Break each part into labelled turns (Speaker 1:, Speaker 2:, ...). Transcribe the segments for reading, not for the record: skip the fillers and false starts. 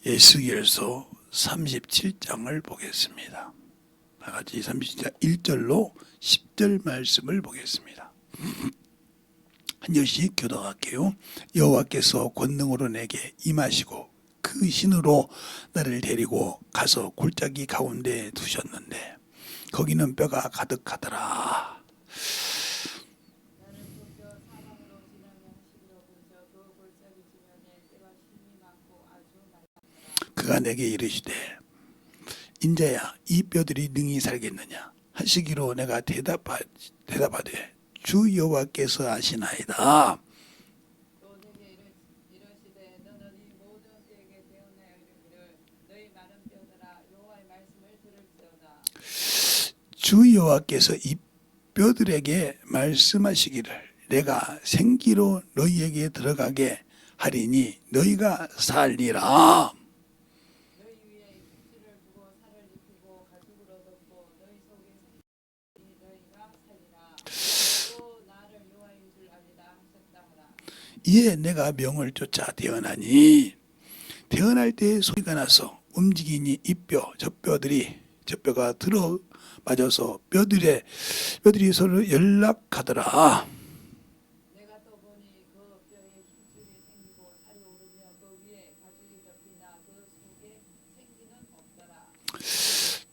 Speaker 1: 에스겔서 37장을 보겠습니다. 다 같이 37장 1절로 10절 말씀을 보겠습니다. 한 절씩 교독할게요. 여호와께서 권능으로 내게 임하시고 그 신으로 나를 데리고 가서 골짜기 가운데 두셨는데 거기는 뼈가 가득하더라. 그가 내게 이르시되 인자야 이 뼈들이 능히 살겠느냐 하시기로 내가 대답하되 주 여호와께서 하시나이다. 주 여호와께서 이 뼈들에게 말씀하시기를 내가 생기로 너희에게 들어가게 하리니 너희가 살리라. 이에 내가 명을 쫓아 태어나니 태어날 때 소리가 나서 움직이니 이 뼈 저 뼈가 들어 맞아서 뼈들이 서로 연락하더라.
Speaker 2: 내가 또 보니 그 뼈에 힘줄이 생기고 살이 오르며 그 위에 가죽이 덮이나 그 속에 생기는 없더라.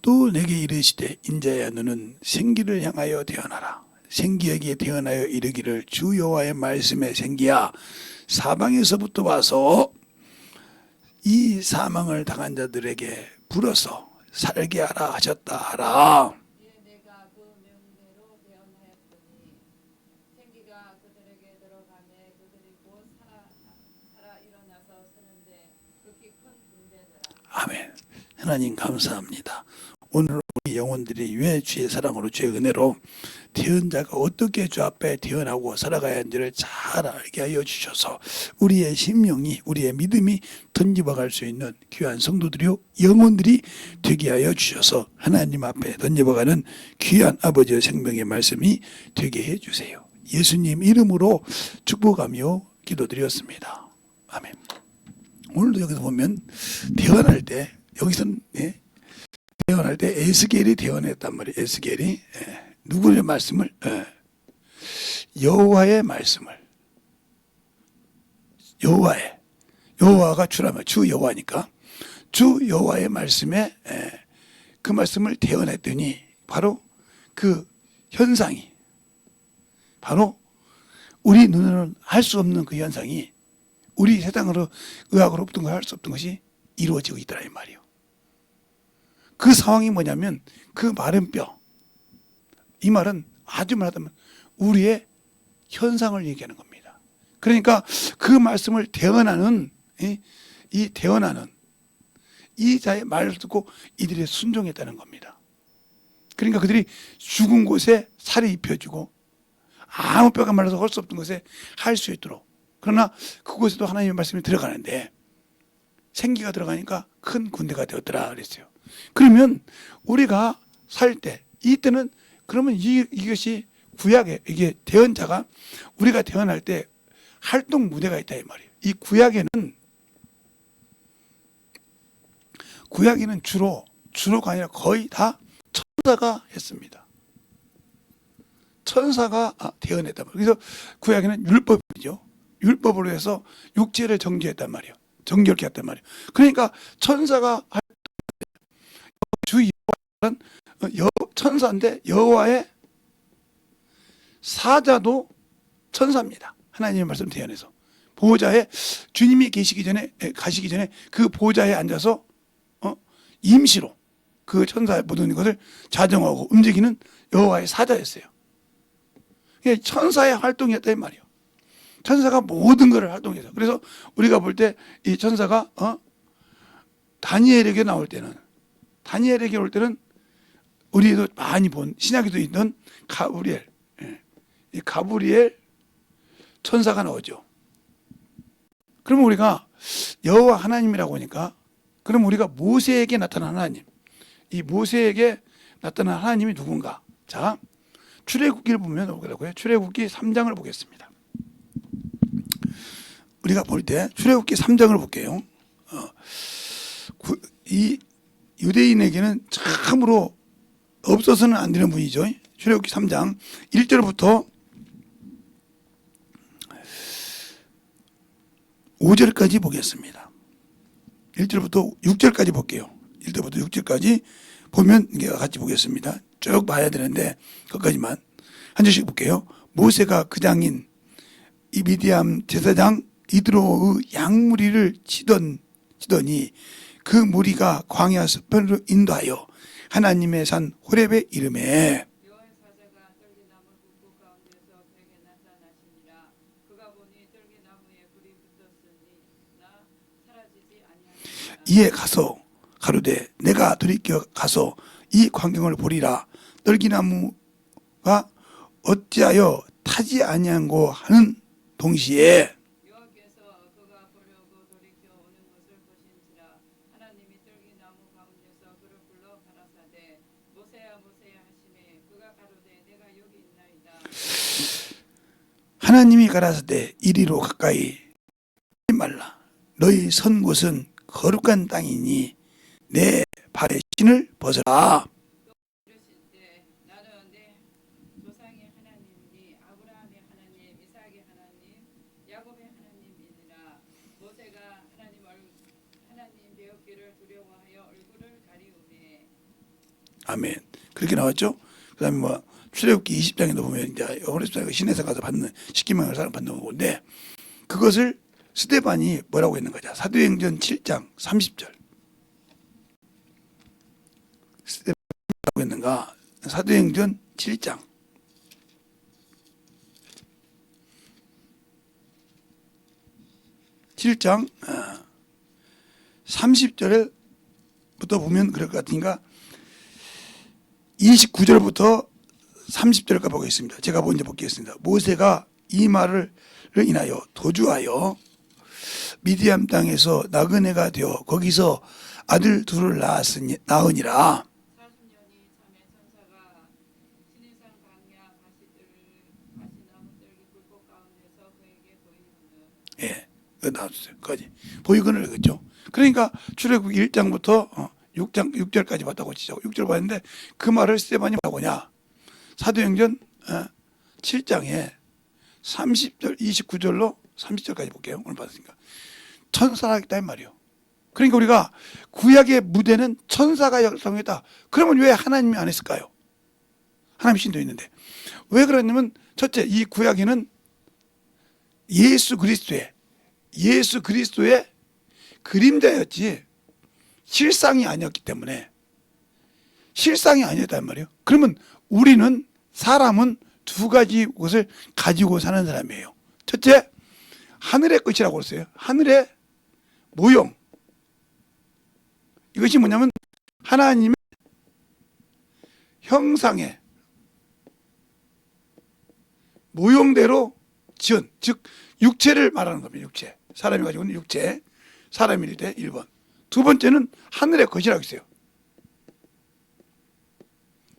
Speaker 1: 또 내게 이르시되 인자야 너는 생기를 향하여 태어나라. 생기에게 태어나여 이르기를 주 여호와의 말씀에 생기야 사방에서부터 와서 이 사망을 당한 자들에게 불어서 살게 하라 하셨다 하라.
Speaker 2: 이에 내가 그 명대로 대언하였더니 생기가 그들에게 들어가매 그들이 곧 살아 일어나서 서는데 극히 큰 군대더라.
Speaker 1: 아멘. 하나님 감사합니다. 오늘 우리 영혼들이 왜 주의 사랑으로 주의 은혜로 태어난 자가 어떻게 주 앞에 태어나고 살아가야 하는지를 잘 알게 하여 주셔서 우리의 심령이 우리의 믿음이 던져박을 수 있는 귀한 성도들이요 영혼들이 되게 하여 주셔서 하나님 앞에 던져박아는 귀한 아버지의 생명의 말씀이 되게 해 주세요. 예수님 이름으로 축복하며 기도드렸습니다. 아멘. 오늘도 여기서 보면 태어날 때 여기서는 태어날 때 에스겔이 태어났단 말이에요. 에스겔이 누구의 말씀을? 여호와의 말씀을. 여호와가 주라면 주 여호와니까 주 여호와의 말씀에 그 말씀을 태어냈더니 바로 그 현상이 바로 우리 눈으로는 할 수 없는 그 현상이 우리 세상으로 의학으로 할 수 없던 것이 이루어지고 있더라 이 말이에요. 그 상황이 뭐냐면 그 마른 뼈, 이 말은 아주 말하자면 우리의 현상을 얘기하는 겁니다. 그러니까 그 말씀을 태어나는 이 자의 말을 듣고 이들이 순종했다는 겁니다. 그러니까 그들이 죽은 곳에 살이 입혀지고 아무 뼈가 말라서 할 수 없던 것에 할 수 있도록, 그러나 그곳에도 하나님의 말씀이 들어가는데 생기가 들어가니까 큰 군대가 되었더라 그랬어요. 그러면 우리가 살 때 이때는 그러면 이것이 구약에 이게 태어자가 우리가 태어날 때 활동 무대가 있다 이 말이에요. 이 구약에는 주로가 아니라 거의 다 천사가 했습니다. 천사가 태어냈단 말이에요. 그래서 구약에는 율법이죠. 율법으로 해서 육체를 정죄했단 말이에요. 정결케 했단 말이에요. 그러니까 천사가 주 여호와는 천사인데 여호와의 사자도 천사입니다. 하나님의 말씀 대안에서 보호자에 주님이 가시기 전에 그 보호자에 앉아서 임시로 그 천사의 모든 것을 자정하고 움직이는 여호와의 사자였어요. 천사의 활동이었다 이 말이에요. 천사가 모든 것을 활동해서, 그래서 우리가 볼 때 이 천사가 다니엘에게 올 때는 우리도 많이 본 신약에도 있던 가브리엘 천사가 나오죠. 그러면 우리가 여호와 하나님이라고 하니까 그럼 우리가 모세에게 나타난 하나님, 이 모세에게 나타난 하나님이 누군가? 자, 출애굽기를 보면 오더라고요. 출애굽기 3장을 보겠습니다. 우리가 볼 때 출애굽기 3장을 볼게요. 이 유대인에게는 참으로 없어서는 안 되는 분이죠. 출애굽기 3장 1절부터 5절까지 보겠습니다. 1절부터 6절까지 볼게요. 1절부터 6절까지 보면 이게 같이 보겠습니다. 쭉 봐야 되는데 거기까지만 한 절씩 볼게요. 모세가 그 장인 이 미디암 제사장 이드로의 양무리를 치더니 그 무리가 광야 스편으로 인도하여 하나님의 산 호렙에 이르매
Speaker 2: 여호와의 사자가 떨기나무 북극 가운데서 그에게 나타나시니라. 그가 보니 떨기나무에 불이 붙었으나 사라지지 아니하니라.
Speaker 1: 이에 가서 가로되 내가 돌이켜 가서 이 광경을 보리라. 떨기나무가 어찌하여 타지 아니한고 하는 동시에
Speaker 2: 여호와께서 그가 보려고 돌이켜 오는 것을 보신지라. 하나님이 떨기나무 가운데서 그를 불러 가라사대 모세야 모세야 하시매 그가 가로되 내가 여기 있나이다.
Speaker 1: 하나님이 가라사대 이리로 가까이 하지 말라. 너희 선 곳은 거룩한 땅이니 내 발의 신을 벗어라.
Speaker 2: 이르시되 나는 내 조상의 하나님이니 아브라함의 하나님 이삭의 하나님 야곱의 하나님이니라. 모세가 하나님 배우기를 두려워하여 얼굴을 가리우매.
Speaker 1: 아멘. 그렇게 나왔죠. 그다음에 뭐 출애굽기 20장에도 보면 이제 호렙산에 신에서 가서 받는 10계명을 사람 받는 건데 그것을 스데반이 뭐라고 했는 거죠? 사도행전 7장 30절. 스데반이 뭐라고 했는가? 사도행전 7장 7장 30절부터 보면 그럴 것 같으니까 29절부터 30절까지 보겠습니다. 제가 먼저 보겠습니다. 모세가 이 말을 인하여 도주하여 미디암 땅에서 나그네가 되어 거기서 아들 둘을 낳으니라.
Speaker 2: 40년이 참에 천사가 신인산 광야 가시나무 떨기 불꽃 가운데서 그에게 보이거늘.
Speaker 1: 예, 그 나왔어요. 거기 보이거늘 그죠. 그러니까 출애굽기 1장부터 6절까지 봤다고 치죠. 6절 봤는데 그 말을 스데반이 뭐냐? 사도행전 7장에 30절 29절로 30절까지 볼게요. 오늘 봤으니까 천사가 있다 이 말이에요. 그러니까 우리가 구약의 무대는 천사가 역사했다. 그러면 왜 하나님이 안 했을까요? 하나님 신도 있는데 왜 그러냐면 첫째 이 구약에는 예수 그리스도의 그림자였지 실상이 아니었기 때문에 실상이 아니었단 말이에요. 그러면 우리는 사람은 두 가지 것을 가지고 사는 사람이에요. 첫째 하늘의 것이라고 했어요. 하늘의 모형. 이것이 뭐냐면 하나님의 형상의 모형대로 지은, 즉 육체를 말하는 겁니다. 육체. 사람이 가지고 있는 육체. 사람일 때 1번. 두 번째는 하늘의 것이라고 했어요.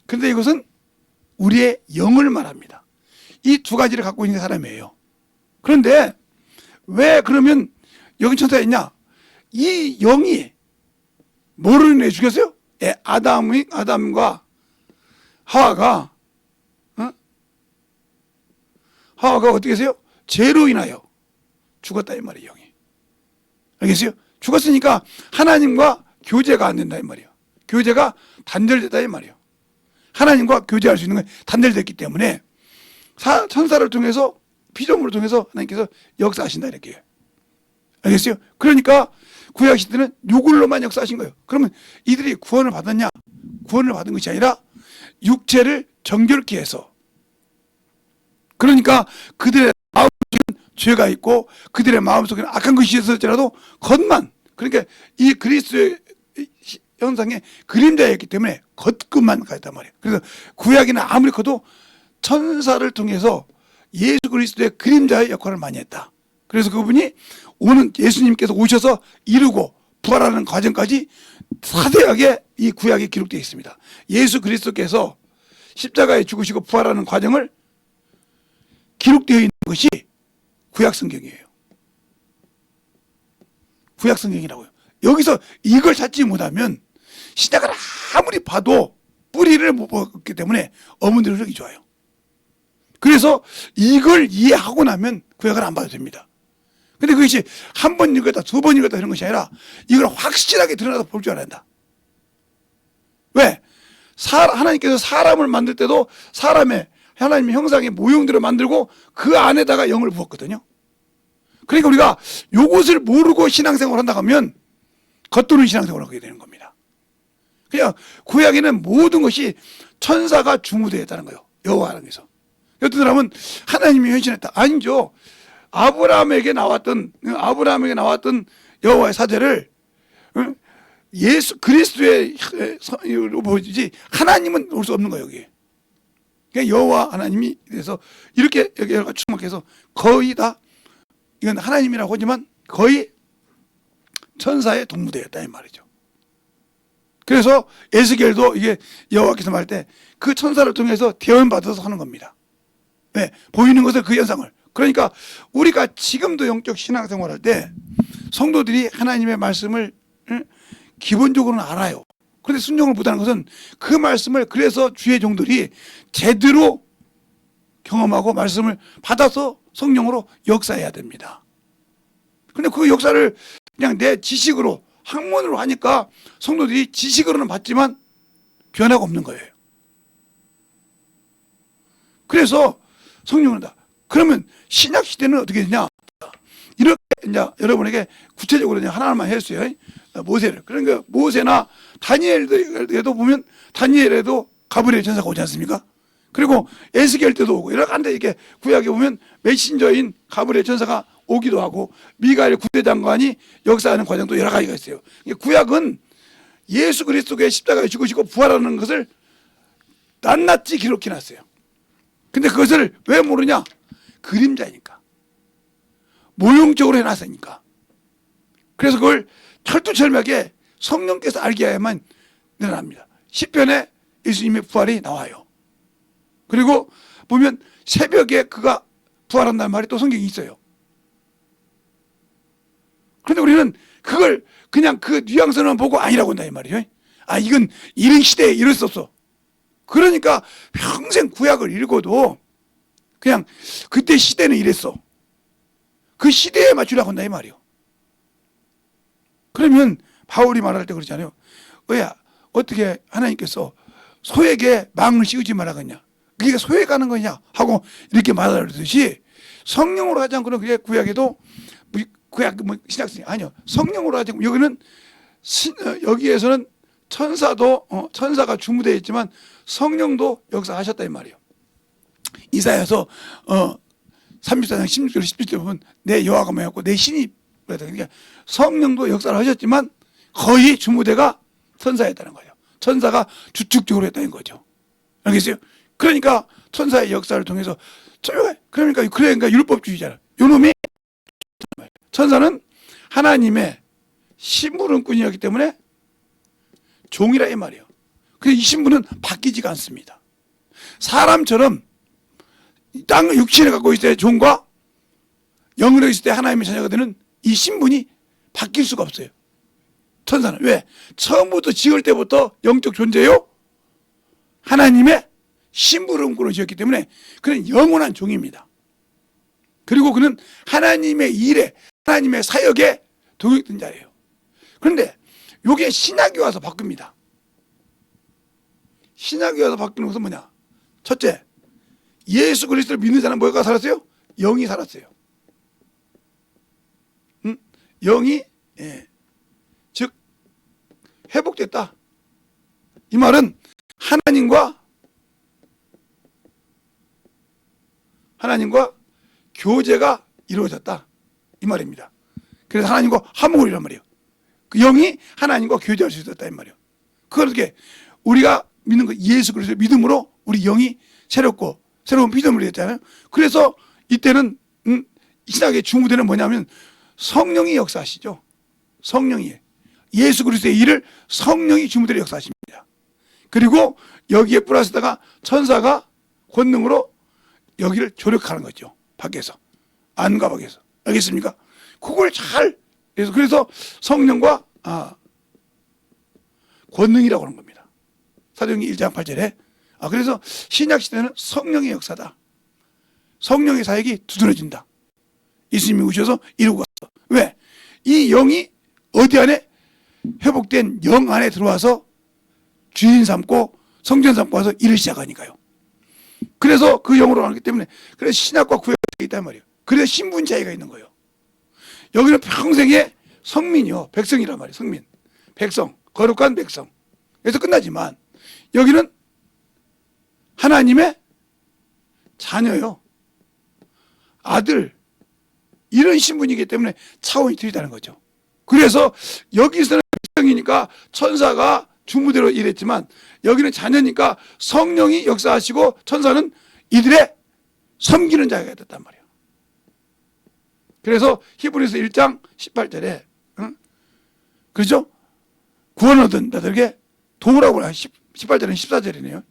Speaker 1: 그런데 이것은 우리의 영을 말합니다. 이 두 가지를 갖고 있는 사람이에요. 그런데 왜 그러면 여기 천사가 있냐? 이 영이 뭐를 인해 죽였어요? 예, 아담과 하와가 하와가 어떻게 했어요? 죄로 인하여 죽었다 이 말이에요. 영이. 알겠어요? 죽었으니까 하나님과 교제가 안 된다 이 말이에요. 교제가 단절됐다 이 말이에요. 하나님과 교제할 수 있는 건 단절됐기 때문에 천사를 통해서 피조물을 통해서 하나님께서 역사하신다 이렇게 해요. 알겠어요? 그러니까 구약 시대는 육을로만 역사하신 거예요. 그러면 이들이 구원을 받았냐? 구원을 받은 것이 아니라 육체를 정결케 해서 그러니까 그들의 마음속에는 죄가 있고 그들의 마음속에는 악한 것이 있었더라도 겉만 그러니까 이 그리스도의 형상의 그림자였기 때문에 겉끝만 가있단 말이에요. 그래서 구약에는 아무리 커도 천사를 통해서 예수 그리스도의 그림자의 역할을 많이 했다. 그래서 그분이 오는 예수님께서 오셔서 이루고 부활하는 과정까지 사대하게 이 구약에 기록되어 있습니다. 예수 그리스도께서 십자가에 죽으시고 부활하는 과정을 기록되어 있는 것이 구약 성경이에요. 구약 성경이라고요. 여기서 이걸 찾지 못하면 신약을 아무리 봐도 뿌리를 못 봤기 때문에 어머니를 하기 좋아요. 그래서 이걸 이해하고 나면 구약을 안 봐도 됩니다. 근데 그것이 한 번 읽었다, 두 번 읽었다 이런 것이 아니라 이걸 확실하게 드러나서 볼 줄 알아야 한다. 왜? 하나님께서 사람을 만들 때도 하나님의 형상의 모형들을 만들고 그 안에다가 영을 부었거든요. 그러니까 우리가 요것을 모르고 신앙생활을 한다고 하면 겉도는 신앙생활을 하게 되는 겁니다. 그냥 구약에는 모든 것이 천사가 중무되어 있다는 거예요. 여호와 하나님께서. 어떤 사람은 하나님이 현신했다. 아니죠. 아브라함에게 나왔던 여호와의 사제를 예수 그리스도의 보여주지 하나님은 올 수 없는 거예요. 여기. 그러니까 여호와 하나님이 돼서 이렇게 여기가 충만해서 거의 다 이건 하나님이라고 하지만 거의 천사에 동무되었다 이 말이죠. 그래서 에스겔도 이게 여호와께서 말할 때 그 천사를 통해서 대언받아서 하는 겁니다. 네, 보이는 것은 그 현상을. 그러니까 우리가 지금도 영적 신앙생활할 때 성도들이 하나님의 말씀을 기본적으로는 알아요. 그런데 순종을 못하는 것은 그 말씀을 그래서 주의 종들이 제대로 경험하고 말씀을 받아서 성령으로 역사해야 됩니다. 그런데 그 역사를 그냥 내 지식으로 학문으로 하니까 성도들이 지식으로는 받지만 변화가 없는 거예요. 그래서 성령을 다. 그러면 신약 시대는 어떻게 되냐? 이렇게 이제 여러분에게 구체적으로 이제 하나만 했어요. 모세를. 그러니까 모세나 다니엘에도 보면 다니엘에도 가브리엘 천사가 오지 않습니까? 그리고 에스겔 때도 오고 여러 가지 이렇게 구약에 보면 메신저인 가브리엘 천사가 오기도 하고 미가엘 군대장관이 역사하는 과정도 여러 가지가 있어요. 구약은 예수 그리스도의 십자가에 죽으시고 부활하는 것을 낱낱이 기록해 놨어요. 근데 그것을 왜 모르냐? 그림자니까. 모형적으로 해놨으니까. 그래서 그걸 철두철미하게 성령께서 알게 해야만 일어납니다. 시편에 예수님의 부활이 나와요. 그리고 보면 새벽에 그가 부활한다는 말이 또 성경이 있어요. 그런데 우리는 그걸 그냥 그 뉘앙스만 보고 아니라고 한다 이 말이에요. 아, 이건 이런 시대에 이럴 수 없어. 그러니까 평생 구약을 읽어도 그냥 그때 시대는 이랬어. 그 시대에 맞추려고 한다 이 말이에요. 그러면 바울이 말할 때 그러잖아요. 왜 어떻게 하나님께서 소에게 망을 씌우지 말라겠냐? 그게 소에 가는 거냐? 하고 이렇게 말하듯이 성령으로 하지 않고는 그게 구약에도 구약 신약성이 아니요. 성령으로 하지 않고 여기는 여기에서는 천사가 주무되어 있지만 성령도 역사하셨다 이 말이에요. 이사야서 34장 16절 17절 보면 내 여호와가 뭐였고 내 신이 그러니까 성령도 역사를 하셨지만 거의 주무대가 천사였다는 거예요. 천사가 주축적으로 했다는 거죠. 알겠어요? 그러니까 천사의 역사를 통해서 그러니까 율법주의잖아. 요놈이 천사는 하나님의 심부름꾼이었기 때문에 종이라 이 말이에요. 근데 이 신분은 바뀌지가 않습니다. 사람처럼 땅 육신을 갖고 있을 때 종과 영으로 있을 때 하나님의 자녀가 되는 이 신분이 바뀔 수가 없어요. 천사는 왜? 처음부터 지을 때부터 영적 존재요. 하나님의 심부름꾼으로 지었기 때문에 그는 영원한 종입니다. 그리고 그는 하나님의 일에 하나님의 사역에 동역된 자예요. 그런데 이게 신약이 와서 바뀝니다. 신약이 와서 바뀌는 것은 뭐냐? 첫째, 예수 그리스도를 믿는 자는 뭐가 살았어요? 영이 살았어요. 영이 즉 회복됐다. 이 말은 하나님과 교제가 이루어졌다 이 말입니다. 그래서 하나님과 화목을 이란 말이에요. 그 영이 하나님과 교제할 수 있었다 이 말이에요. 그걸 어떻게 우리가 믿는 거 예수 그리스도의 믿음으로 우리 영이 새로운 믿음을 했잖아요. 그래서 이때는 신약의 중무대는 뭐냐면 성령이 역사하시죠. 성령이 예수 그리스도의 일을 성령이 주무대로 역사하십니다. 그리고 여기에 플러스다가 천사가 권능으로 여기를 조력하는 거죠. 밖에서 안과 밖에서 알겠습니까? 그걸 잘 그래서 성령과 권능이라고 하는 겁니다. 사도행전 1장 8절에. 그래서 신약 시대는 성령의 역사다. 성령의 사역이 두드러진다. 예수님이 오셔서 이루고 갔어. 왜? 이 영이 어디 안에 회복된 영 안에 들어와서 주인 삼고 성전 삼고 와서 일을 시작하니까요. 그래서 그 영으로 가기 때문에 그래서 신약과 구약이 있단 말이에요. 그래서 신분 차이가 있는 거예요. 여기는 평생의 성민이요. 백성이란 말이에요. 성민. 백성. 거룩한 백성. 그래서 끝나지만 여기는 하나님의 자녀요. 아들. 이런 신분이기 때문에 차원이 틀리다는 거죠. 그래서 여기서는 백성이니까 천사가 주무대로 일했지만 여기는 자녀니까 성령이 역사하시고 천사는 이들의 섬기는 자가 됐단 말이에요. 그래서 히브리서 1장 18절에 그렇죠? 구원 얻은 자들에게 도우라고 보내. 18절은 14절이네요.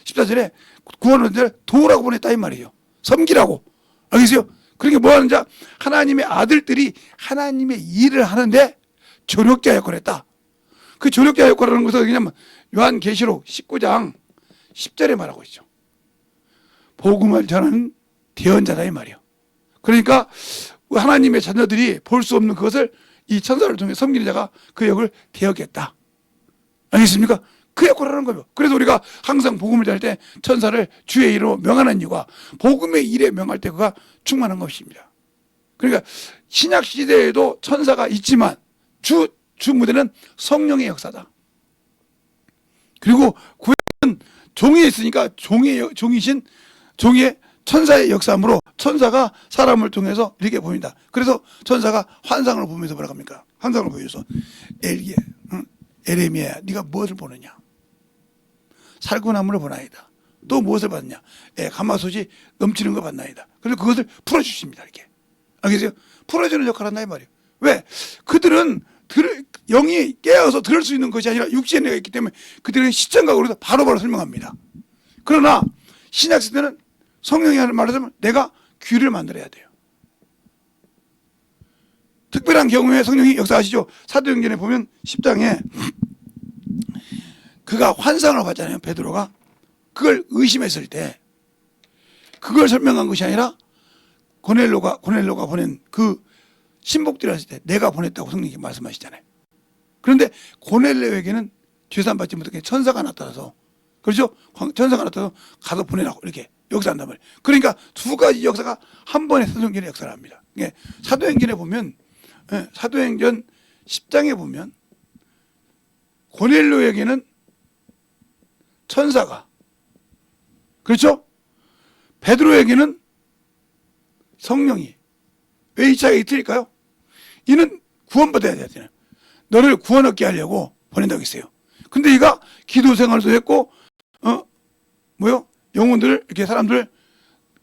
Speaker 1: 14절에 구원 얻은 자를 도우라고 보냈다 이 말이에요. 섬기라고. 알겠어요? 그러니까 뭐 하는 자? 하나님의 아들들이 하나님의 일을 하는데 조력자 역할을 했다. 그 조력자 역할을 하는 것은 그냥 요한계시록 19장 10절에 말하고 있죠. 복음을 전하는 대언자다 이 말이에요. 그러니까 하나님의 자녀들이 볼 수 없는 그것을 이 천사를 통해 섬기는 자가 그 역을 대역했다. 알겠습니까? 그 역할을 하는 거예요. 그래서 우리가 항상 복음을 전할 때 천사를 주의 이름으로 명하는 이유가 복음의 일에 명할 때 그가 충만한 것입니다. 그러니까 신약 시대에도 천사가 있지만 주 무대는 성령의 역사다. 그리고 구약은 종이 있으니까 종이신 종의 천사의 역사므로 천사가 사람을 통해서 이렇게 보인다. 그래서 천사가 환상을 보면서 뭐라고 합니까? 환상을 보여서 에레미야야 네가 무엇을 보느냐? 살구나무를 보나이다. 또 무엇을 봤냐? 가마솥이 넘치는 거 봤나이다. 그래서 그것을 풀어주십니다. 이렇게. 알겠어요? 풀어주는 역할을 한다 이 말이에요. 왜? 그들은 영이 깨어서 들을 수 있는 것이 아니라 육신의 내가 있기 때문에 그들은 시청각으로 바로바로 설명합니다. 그러나 신약 시대는 성령이 하는 말을 하면 내가 귀를 만들어야 돼요. 특별한 경우에 성령이 역사하시죠. 사도행전에 보면 10장에 그가 환상을 봤잖아요. 베드로가. 그걸 의심했을 때 그걸 설명한 것이 아니라 고넬로가 보낸 그 신복들이 왔을 때 내가 보냈다고 성령님이 말씀하시잖아요. 그런데 고넬로에게는 죄산받지 못하게 천사가 나타나서 그렇죠? 천사가 나타나서 가서 보내라고 이렇게 역사한단 말이에요. 그러니까 두 가지 역사가 한 번에 사도행전에 역사를 합니다. 사도행전에 보면 사도행전 10장에 보면 고넬로에게는 천사가 그렇죠? 베드로에게는 성령이 왜 이 차이가 틀릴까요? 이는 구원받아야 되잖아요. 너를 구원 얻게 하려고 보낸다고 했어요. 근데 이가 기도 생활도 했고 영혼들을 이렇게 사람들을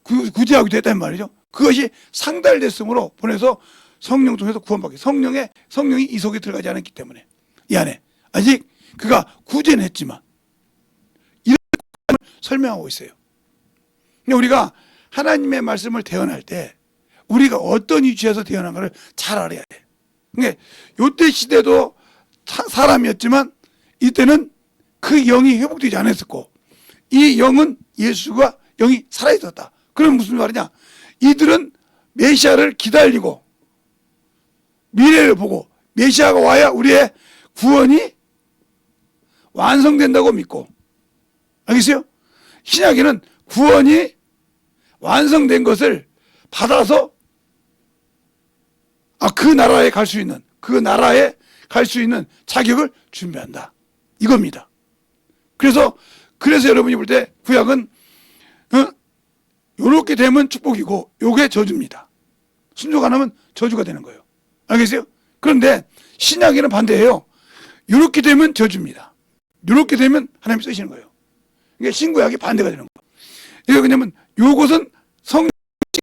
Speaker 1: 구제하기도 했단 말이죠. 그것이 상달됐으므로 보내서 성령 통해서 구원받게. 성령이 이 속에 들어가지 않았기 때문에 이 안에 아직 그가 구제는 했지만 이런 설명하고 있어요. 근데 우리가 하나님의 말씀을 대언할 때 우리가 어떤 위치에서 대언한가를 잘 알아야 돼. 그러니까 요때 시대도 사람이었지만 이때는 그 영이 회복되지 않았었고 이 영은 예수가 영이 살아있었다. 그럼 무슨 말이냐? 이들은 메시아를 기다리고 미래를 보고 메시아가 와야 우리의 구원이 완성된다고 믿고 알겠어요? 신약에는 구원이 완성된 것을 받아서 그 나라에 갈 수 있는 자격을 준비한다. 이겁니다. 그래서 여러분이 볼 때 구약은 요렇게 되면 축복이고 요게 저주입니다. 순종 안 하면 저주가 되는 거예요. 알겠어요? 그런데 신약에는 반대예요. 요렇게 되면 저주입니다. 요렇게 되면 하나님이 쓰시는 거예요. 그러니까 신구약이 반대가 되는 거예요. 이게 왜냐면 요것은 성령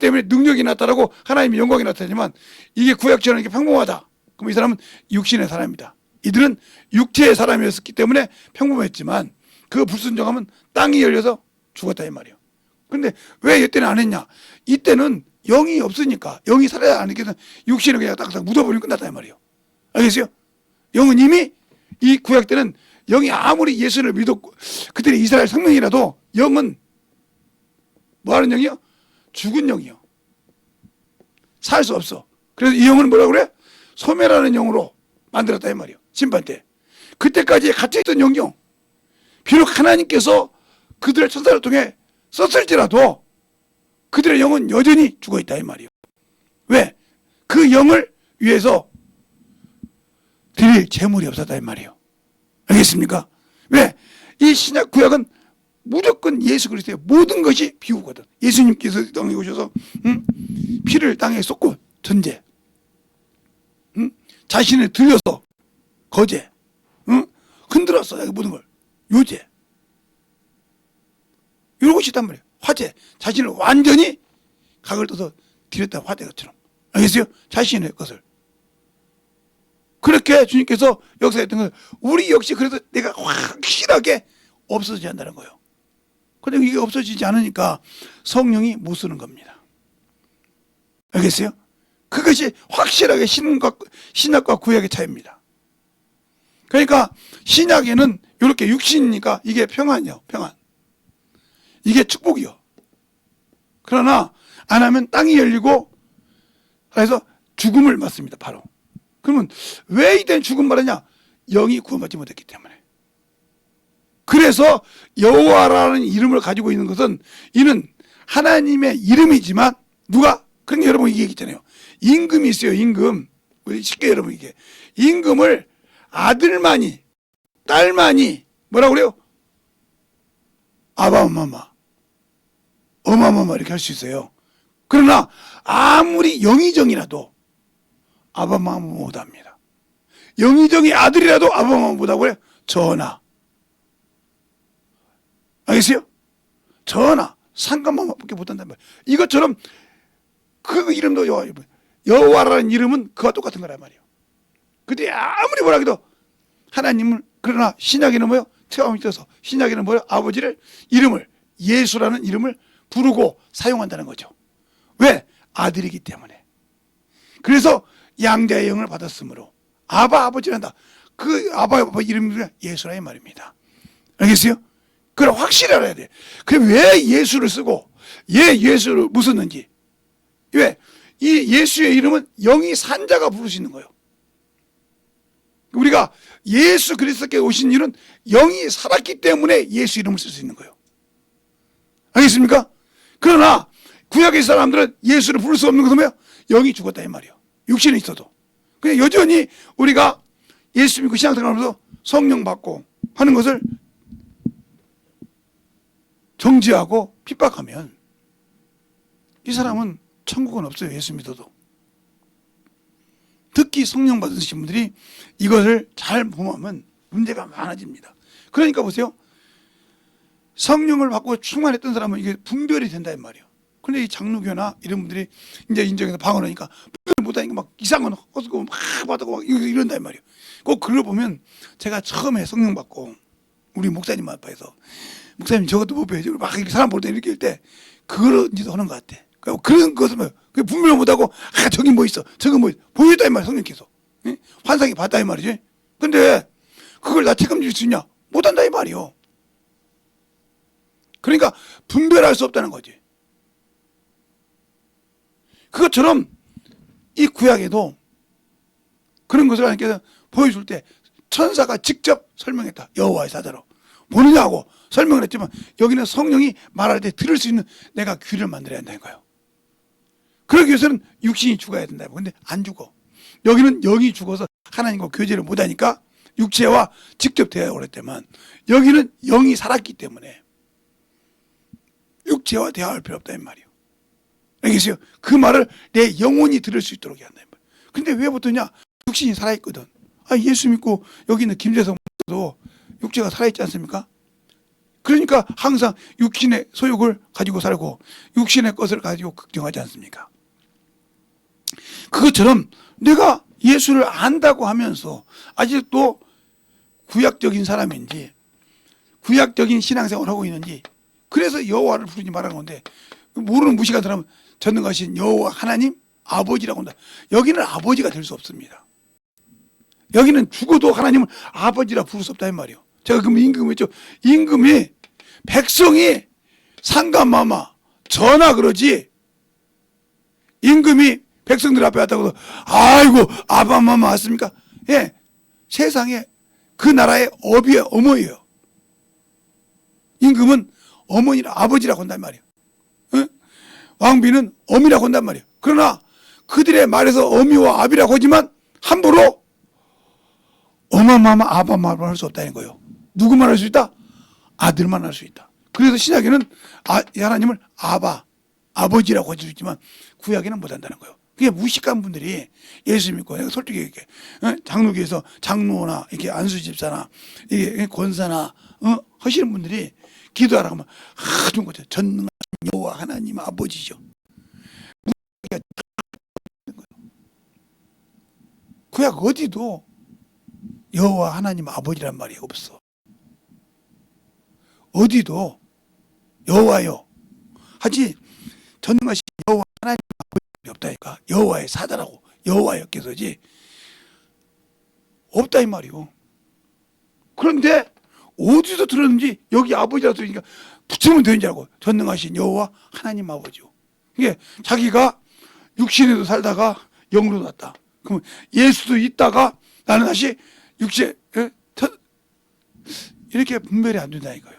Speaker 1: 때문에 능력이 나타나고 하나님의 영광이 나타나지만 이게 구약처럼 이렇게 평범하다. 그럼 이 사람은 육신의 사람입니다. 이들은 육체의 사람이었기 때문에 평범했지만 그 불순종하면 땅이 열려서 죽었다 이 말이에요. 그런데 왜 이때는 안 했냐? 이때는 영이 없으니까 영이 살아야 하니까 육신을 그냥 딱딱 묻어버리면 끝났다 이 말이에요. 알겠어요? 영은 이미 이 구약 때는 영이 아무리 예수를 믿었고 그들이 이스라엘 성명이라도 영은 뭐하는 영이요? 죽은 영이요. 살 수 없어. 그래서 이 영은 뭐라고 그래? 소멸하는 영으로 만들었다 이 말이요. 심판 때. 그때까지 갇혀있던 영영. 비록 하나님께서 그들의 천사를 통해 썼을지라도 그들의 영은 여전히 죽어있다 이 말이요. 왜? 그 영을 위해서 드릴 재물이 없었다 이 말이요. 알겠습니까? 왜? 이 신약 구약은 무조건 예수 그리스도의 모든 것이 비유거든. 예수님께서 땅에 오셔서 피를 땅에 쏟고 전제, 자신을 들여서 거제, 흔들었어 여기 모든 걸 요제, 이런 것이 있단 말이에요. 화제, 자신을 완전히 각을 떠서 드렸다 화제처럼. 알겠어요? 자신의 것을. 그렇게 주님께서 역사했던 건 우리 역시 그래서 내가 확실하게 없어져야 한다는 거예요. 그런데 이게 없어지지 않으니까 성령이 못 쓰는 겁니다. 알겠어요? 그것이 확실하게 신약과 구약의 차이입니다. 그러니까 신약에는 이렇게 육신이니까 이게 평안이요. 평안. 이게 축복이요. 그러나 안 하면 땅이 열리고 그래서 죽음을 맞습니다. 바로. 그러면 왜 이땐 죽음 말하냐? 영이 구원받지 못했기 때문에. 그래서 여호와라는 이름을 가지고 있는 것은 이는 하나님의 이름이지만 누가? 그러니까 여러분 이게 있잖아요. 임금이 있어요. 임금. 우리 쉽게 여러분 이게 임금을 아들만이 딸만이 뭐라고 그래요? 아바마마 어마마마 이렇게 할 수 있어요. 그러나 아무리 영의정이라도 아바마마 못합니다. 영의정의 아들이라도 아바마마 못하고 그래? 전하. 알겠어요? 전하. 상관마마밖에 못한단 말이에요. 이것처럼 그 이름도 여호와라는 이름은 그와 똑같은 거란 말이에요. 근데 아무리 뭐라 해도 하나님을 그러나 신약에는 뭐요? 체험이 있어서 신약에는 뭐요? 아버지를 이름을 예수라는 이름을 부르고 사용한다는 거죠. 왜? 아들이기 때문에. 그래서 양자의 영을 받았으므로 아버지란다. 그 아바 이름이 예수라 이 말입니다. 알겠어요? 그걸 확실히 알아야 돼. 그럼 왜 예수를 쓰고 예수를 못 썼는지. 왜? 이 예수의 이름은 영이 산 자가 부를 수 있는 거예요. 우리가 예수 그리스도께 오신 일은 영이 살았기 때문에 예수 이름을 쓸 수 있는 거예요. 알겠습니까? 그러나 구약의 사람들은 예수를 부를 수 없는 것은 뭐예요? 영이 죽었다 이 말이에요. 육신은 있어도. 근데 여전히 우리가 예수 믿고 신앙생활하면서 성령 받고 하는 것을 정지하고 핍박하면 이 사람은 천국은 없어요. 예수 믿어도. 특히 성령 받으신 분들이 이것을 잘 보면 문제가 많아집니다. 그러니까 보세요. 성령을 받고 충만했던 사람은 이게 분별이 된다 이 말이에요. 그런데 이 장로교나 이런 분들이 이제 인정해서 방언하니까 분별 못하니까 막 이상한 헛고 막 받고 막 이런다 이 말이에요. 꼭 그걸 보면 제가 처음에 성령 받고 우리 목사님 앞에서 목사님 저것도 못 배워요. 막 이렇게 사람 볼 때 이렇게 할 때 그걸 이제 하는 것 같아. 그런 것을 뭐 분별 못하고 저기 뭐 있어 저거 뭐 보여줬다 이 말이야. 성령께서 환상이 봤다 이 말이지. 근데 그걸 다 책임질 수 있냐? 못한다 이 말이요. 그러니까 분별할 수 없다는 거지. 그것처럼 이 구약에도 그런 것을 하나님께서 보여줄 때 천사가 직접 설명했다. 여호와의 사자로 보느냐고 설명을 했지만 여기는 성령이 말할 때 들을 수 있는 내가 귀를 만들어야 한다는 거예요. 그러기 위해서는 육신이 죽어야 된다고. 근데 안 죽어. 여기는 영이 죽어서 하나님과 교제를 못하니까 육체와 직접 대화를 했지만 여기는 영이 살았기 때문에 육체와 대화할 필요 없다 이 말이에요. 알겠어요? 그 말을 내 영혼이 들을 수 있도록 해야 한다 이 말이에요. 근데 왜 붙었냐? 육신이 살아있거든. 예수 믿고 여기 있는 김재성도 육체가 살아있지 않습니까? 그러니까 항상 육신의 소욕을 가지고 살고 육신의 것을 가지고 걱정하지 않습니까? 그것처럼 내가 예수를 안다고 하면서 아직도 구약적인 사람인지 구약적인 신앙생활을 하고 있는지 그래서 여호와를 부르지 말하는 건데 모르는 무식한 사람은 전능하신 여호와 하나님 아버지라고 한다. 여기는 아버지가 될 수 없습니다. 여기는 죽어도 하나님을 아버지라 부를 수 없다 이 말이에요. 제가 그럼 임금이 했죠. 임금이 백성이 상감마마 전하 그러지, 임금이 백성들 앞에 왔다고 아이고 아바마마 왔습니까? 예, 세상에 그 나라의 어비의 어머니예요. 임금은 어머니라 아버지라고 한단 말이에요. 예? 왕비는 어미라고 한단 말이에요. 그러나 그들의 말에서 어미와 아비라고 하지만 함부로 어마마마 아바마마 할 수 없다는 거예요. 누구만 할 수 있다? 아들만 할 수 있다. 그래서 신약에는 하나님을 아버지라고 할 수 있지만 구약에는 못한다는 거예요. 그게 무식한 분들이 예수 믿고, 내가 솔직히 이렇게 장로교에서 장로나 이렇게 안수 집사나 이게 권사나 하시는 분들이 기도하라고 하면 좋은 거죠. 전능하신 여호와 하나님 아버지죠. 구약 어디도 여호와 하나님 아버지란 말이 없어. 어디도 여호와요 하지 전능하신 여호와 하나님 아버지 없다니까. 여호와의 사자라고 여호와였겠어지 없다 이 말이요. 그런데 어디서 들었는지 여기 아버지라 들으니까 붙이면 되는 줄 알고 전능하신 여호와 하나님 아버지요. 이게 자기가 육신에도 살다가 영으로 났다. 그럼 예수도 있다가 나는 다시 육신 이렇게 분별이 안 된다니까요.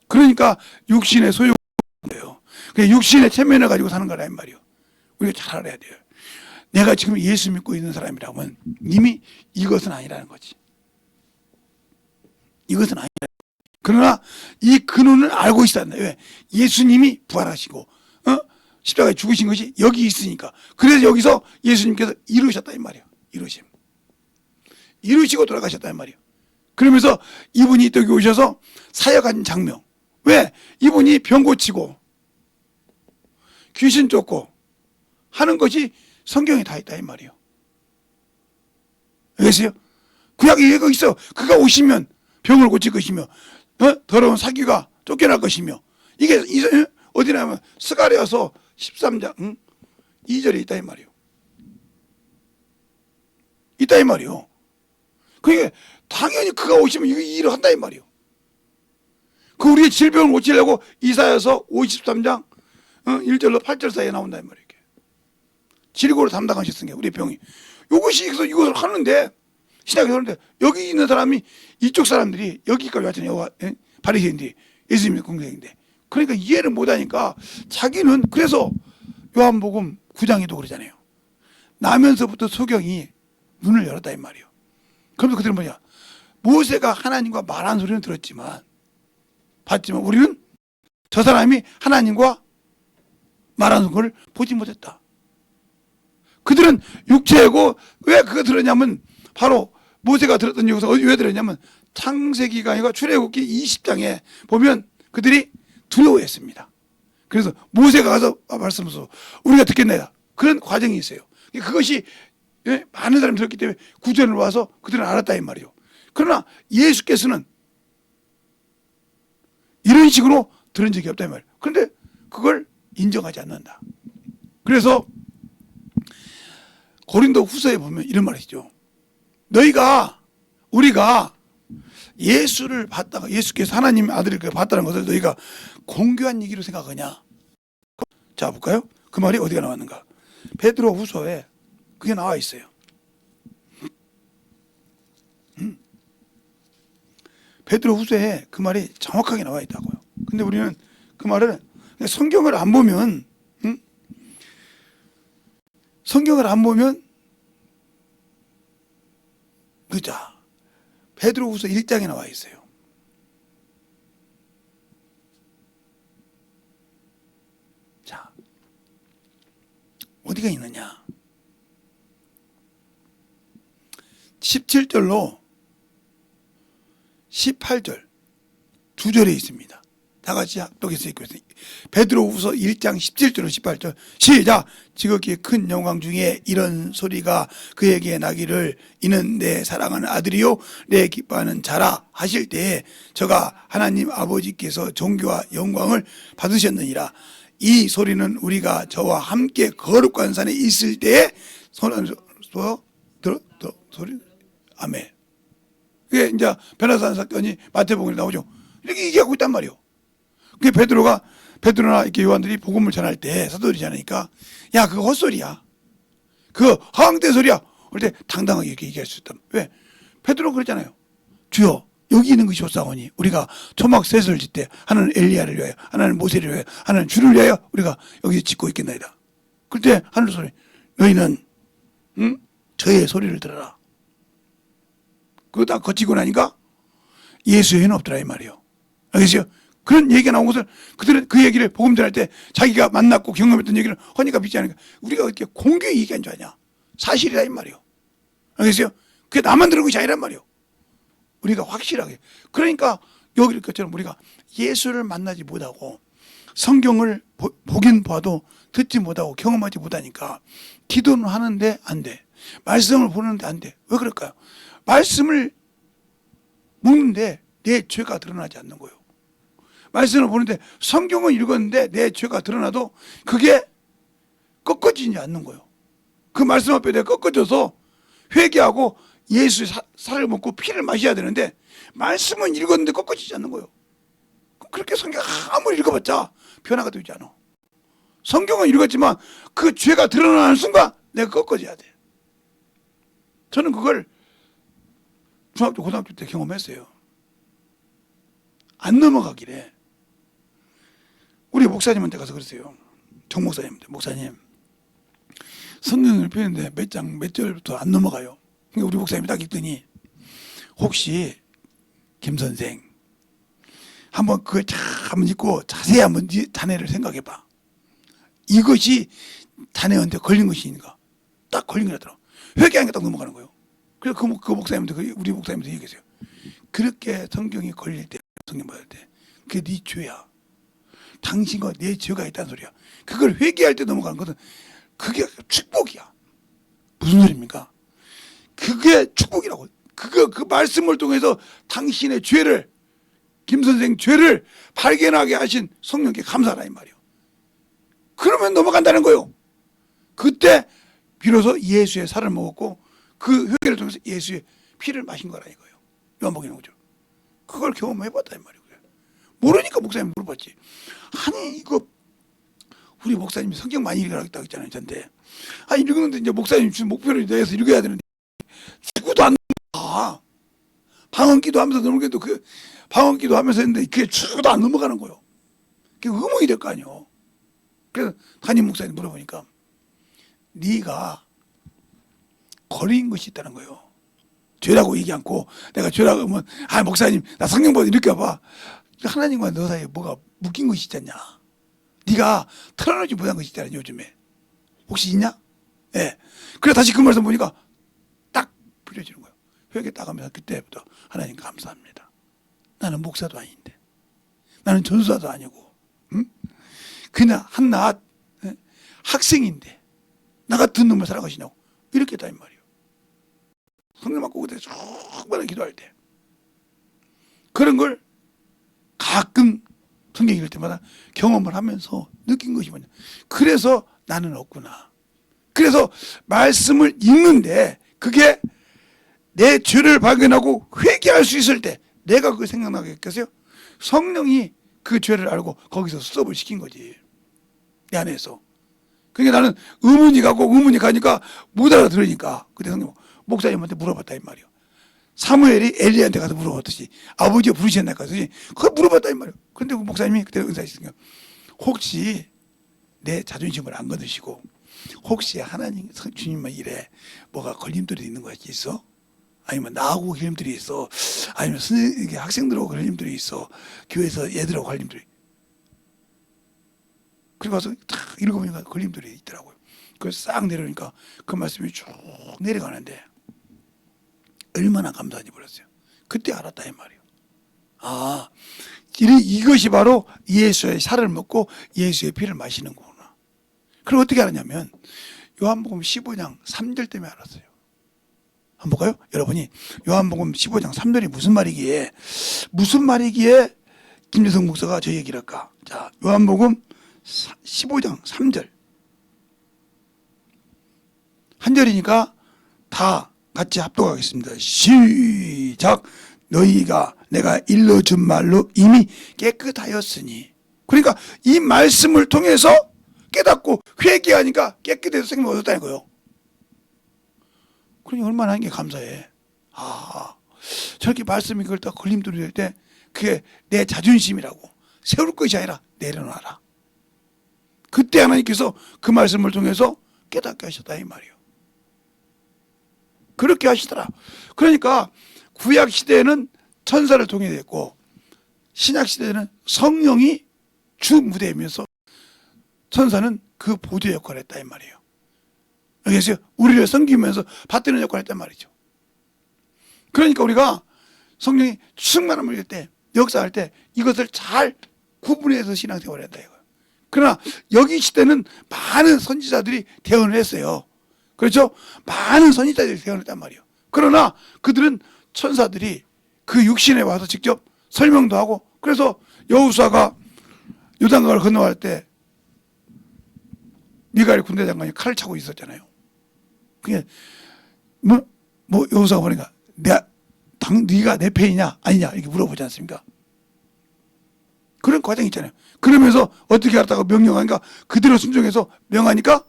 Speaker 1: 그러니까 육신의 소유가 돼요. 육신의 체면을 가지고 사는 거라 이 말이요. 우리가 잘 알아야 돼요. 내가 지금 예수 믿고 있는 사람이라면 이미 이것은 아니라는 거지. 이것은 아니라. 그러나 이 근원을 알고 있어야 한다. 왜? 예수님이 부활하시고 십자가에 죽으신 것이 여기 있으니까. 그래서 여기서 예수님께서 이루셨다 이 말이에요. 이루시고 돌아가셨다 이 말이에요. 그러면서 이분이 여기 오셔서 사역한 장면. 왜? 이분이 병 고치고 귀신 쫓고 하는 것이 성경에 다 있다 이 말이에요. 알겠어요? 구약에 얘기가 있어. 그가 오시면 병을 고칠 것이며 더러운 사귀가 쫓겨날 것이며, 이게 어디냐면 스가랴서 13장 2절에 있다 이 말이에요. 있다 이 말이에요. 그러니까 당연히 그가 오시면 이 일을 한다 이 말이에요. 그 우리의 질병을 고치려고 이사야서 53장 1절로 8절 사이에 나온다 이 말이에요. 질고를 담당하셨으니까 우리의 병이 이것이 이것을 하는데 신약에서 하는데 여기 있는 사람이 이쪽 사람들이 여기까지 왔잖아요. 바리새인들이 예수님의 공생인데, 그러니까 이해를 못하니까 자기는, 그래서 요한복음 9장에도 그러잖아요. 나면서부터 소경이 눈을 열었다 이 말이에요. 그러면서 그들은 뭐냐, 모세가 하나님과 말한 소리는 들었지만 봤지만 우리는 저 사람이 하나님과 말하는 걸 보지 못했다. 그들은 육체고, 왜 그거 들었냐면 바로 모세가 들었던 여기서 왜 들었냐면 창세기가 아니라 출애굽기 20장에 보면 그들이 두려워했습니다. 그래서 모세가 가서 말씀해서 우리가 듣겠나요? 그런 과정이 있어요. 그것이 많은 사람이 들었기 때문에 구전을 와서 그들은 알았다 이 말이에요. 그러나 예수께서는 이런 식으로 들은 적이 없다 이 말이에요. 그런데 그걸 인정하지 않는다. 그래서 고린도 후서에 보면 이런 말이죠. 우리가 예수를 봤다가, 예수께서 하나님의 아들을 봤다는 것을 너희가 공교한 얘기로 생각하냐? 자, 볼까요? 그 말이 어디가 나왔는가? 베드로 후서에 그게 나와 있어요. 베드로 후서에 그 말이 정확하게 나와 있다고요. 근데 우리는 그 말을 성경을 안 보면, 성경을 안 보면, 그자 베드로후서 1장에 나와 있어요. 자, 어디가 있느냐? 17절로 18절 두 절에 있습니다. 다 같이 합독해서 읽고 있어요. 베드로후서 1장 17절로 18절 시작. 지극히 큰 영광 중에 이런 소리가 그에게 나기를 이는 내 사랑하는 아들이요 내 기뻐하는 자라 하실 때에 저가 하나님 아버지께서 존귀와 영광을 받으셨느니라. 이 소리는 우리가 저와 함께 거룩한 산에 있을 때에 소리 아멘. 이게 이제 변호사 사건이 마태복음에 나오죠. 이렇게 얘기하고 있단 말이에요. 그게 베드로나 이렇게 요한들이 복음을 전할 때 사도들이 전하니까 야 그거 헛소리야. 그거 허황된 소리야. 그럴 때 당당하게 이렇게 얘기할 수 있다. 왜? 베드로 그랬잖아요. 주여 여기 있는 것이 옳사오니 우리가 초막 셋을 짓되 하나는 엘리야를 위하여 하나는 모세를 위하여 하나는 주를 위하여 우리가 여기 짓고 있겠나이다. 그때 하늘 소리 너희는 저의 소리를 들어라. 그거 다 거치고 나니까 예수의 해는 없더라 이 말이에요. 알겠어요? 그런 얘기가 나온 것을 그들은 그 얘기를 복음 전할 때 자기가 만났고 경험했던 얘기를 허니까 믿지 않으니까 우리가 어떻게 공교히 얘기한 줄 아냐. 사실이다 이 말이에요. 알겠어요? 그게 나만 들은 것이 아니란 말이에요. 우리가 확실하게. 그러니까 여기 것처럼 우리가 예수를 만나지 못하고 성경을 보긴 봐도 듣지 못하고 경험하지 못하니까 기도는 하는데 안 돼. 말씀을 보는데 안 돼. 왜 그럴까요? 말씀을 먹는데 내 죄가 드러나지 않는 거예요. 말씀을 보는데 성경을 읽었는데 내 죄가 드러나도 그게 꺾어지지 않는 거예요. 그 말씀 앞에 내가 꺾어져서 회개하고 예수의 살을 먹고 피를 마셔야 되는데 말씀은 읽었는데 꺾어지지 않는 거예요. 그렇게 성경 아무리 읽어봤자 변화가 되지 않아. 성경은 읽었지만 그 죄가 드러나는 순간 내가 꺾어져야 돼. 저는 그걸 중학교 고등학교 때 경험했어요. 안 넘어가길래 우리 목사님한테 가서 그랬어요. 정 목사님한테 목사님 성경을 펴는데 몇 장 몇 절부터 안 넘어가요. 그러니까 우리 목사님이 딱 읽더니 혹시 김 선생 한번 그걸 한번 읽고 자세히 한번 자네를 생각해봐. 이것이 자네한테 걸린 것이니까 딱 걸린 거라더라. 회개하니까 딱 넘어가는 거예요. 그래서 그 목사님도 우리 목사님도 얘기했어요. 그렇게 성경이 걸릴 때 성경 받을 때 그게 네 죄야. 당신과 내 죄가 있다는 소리야. 그걸 회개할 때 넘어가는 것은 그게 축복이야. 무슨 소리입니까? 그게 축복이라고. 그 말씀을 통해서 당신의 죄를 김 선생 죄를 발견하게 하신 성령께 감사하라 이 말이에요. 그러면 넘어간다는 거예요. 그때 비로소 예수의 살을 먹었고 그 회개를 통해서 예수의 피를 마신 거라 이거예요. 요한복음 오죠. 그걸 경험해봤다 이 말이에요. 모르니까 목사님 물어봤지. 아니 이거 우리 목사님이 성경 많이 읽으라고 했잖아요. 저한테. 아니 읽는데 이제 목사님 주신 목표를 내서 읽어야 되는데 죽고도 안 넘어가. 방언기도 하면서 넘어가도 그 방언기도 하면서 했는데 그게 죽고도 안 넘어가는 거예요. 그게 의문이 될 거 아니에요. 그래서 담임 목사님 물어보니까 네가 걸린 것이 있다는 거예요. 죄라고 얘기 않고 내가 죄라고 하면 목사님 나 성경 보다 이렇게 봐. 하나님과 너 사이에 뭐가 묶인 것이 있지 않냐. 네가 털어놓지 못한 것이 있잖아 요즘에. 혹시 있냐? 예. 네. 그래 다시 그 말씀 보니까 딱 부려지는 거예요. 회개 딱 하면서 그때부터 하나님 감사합니다. 나는 목사도 아닌데 나는 전수사도 아니고 그냥 한낱 학생인데 나 같은 놈을 살아가시냐고 이렇게 했다 이 말이에요. 성령 받고 그때 정말 기도할 때 그런 걸 가끔 성경 읽을 때마다 경험을 하면서 느낀 것이 뭐냐. 그래서 나는 없구나. 그래서 말씀을 읽는데 그게 내 죄를 발견하고 회개할 수 있을 때 내가 그걸 생각나게 했겠어요? 성령이 그 죄를 알고 거기서 수업을 시킨 거지. 내 안에서. 그러니까 나는 의문이 가니까 못 알아들으니까 그때 성령 목사님한테 물어봤다 이 말이에요. 사무엘이 엘리야한테 가서 물어봤듯이 아버지가 부르셨나까 하더니 그걸 물어봤다 이 말이에요. 그런데 그 목사님이 그때 은사하시니까 혹시 내 자존심을 안 거두시고 혹시 하나님 주님만 일에 뭐가 걸림돌이 있는 것이 있어? 아니면 나하고 걸림돌이 있어? 아니면 학생들하고 걸림돌이 있어? 교회에서 애들하고 걸림돌이. 그리고 가서 딱 읽어보니까 걸림돌이 있더라고요. 그걸 싹 내려오니까 그 말씀이 쭉 내려가는데 얼마나 감사한지 몰랐어요. 그때 알았다 이 말이에요. 아, 이것이 바로 예수의 살을 먹고 예수의 피를 마시는 거구나. 그럼 어떻게 알았냐면 요한복음 15장 3절 때문에 알았어요. 한번 볼까요? 여러분이 요한복음 15장 3절이 무슨 말이기에 김재성 목사가 저 얘기를 할까? 자, 요한복음 15장 3절 한 절이니까 다 같이 합독하겠습니다. 시작. 너희가 내가 일러준 말로 이미 깨끗하였으니. 그러니까 이 말씀을 통해서 깨닫고 회개하니까 깨끗해서 생명 얻었다는 거예요. 그러니 얼마나 하는 게 감사해. 저렇게 말씀이 그걸 딱 걸림돌이 될 때 그게 내 자존심이라고 세울 것이 아니라 내려놔라. 그때 하나님께서 그 말씀을 통해서 깨닫게 하셨다 이 말이에요. 그렇게 하시더라. 그러니까 구약 시대에는 천사를 통해 됐고 신약 시대에는 성령이 주 무대이면서 천사는 그 보조 역할을 했다 이 말이에요. 그래서 우리를 섬기면서 받드는 역할을 했단 말이죠. 그러니까 우리가 성령이 충만함을 할 때 역사할 때 이것을 잘 구분해서 신앙생활을 한다 이거예요. 그러나 여기 시대는 많은 선지자들이 대언을 했어요. 그렇죠? 많은 선지자들이 대언을 했단 말이에요. 그러나 그들은 천사들이 그 육신에 와서 직접 설명도 하고 그래서 여호수아가 요단강을 건너갈 때 미가엘 군대 장관이 칼을 차고 있었잖아요. 그게 뭐 여호수아가 보니까 네가 내 편이냐 아니냐 이렇게 물어보지 않습니까? 그런 과정이 있잖아요. 그러면서 어떻게 하다가 명령하니까 그대로 순종해서 명하니까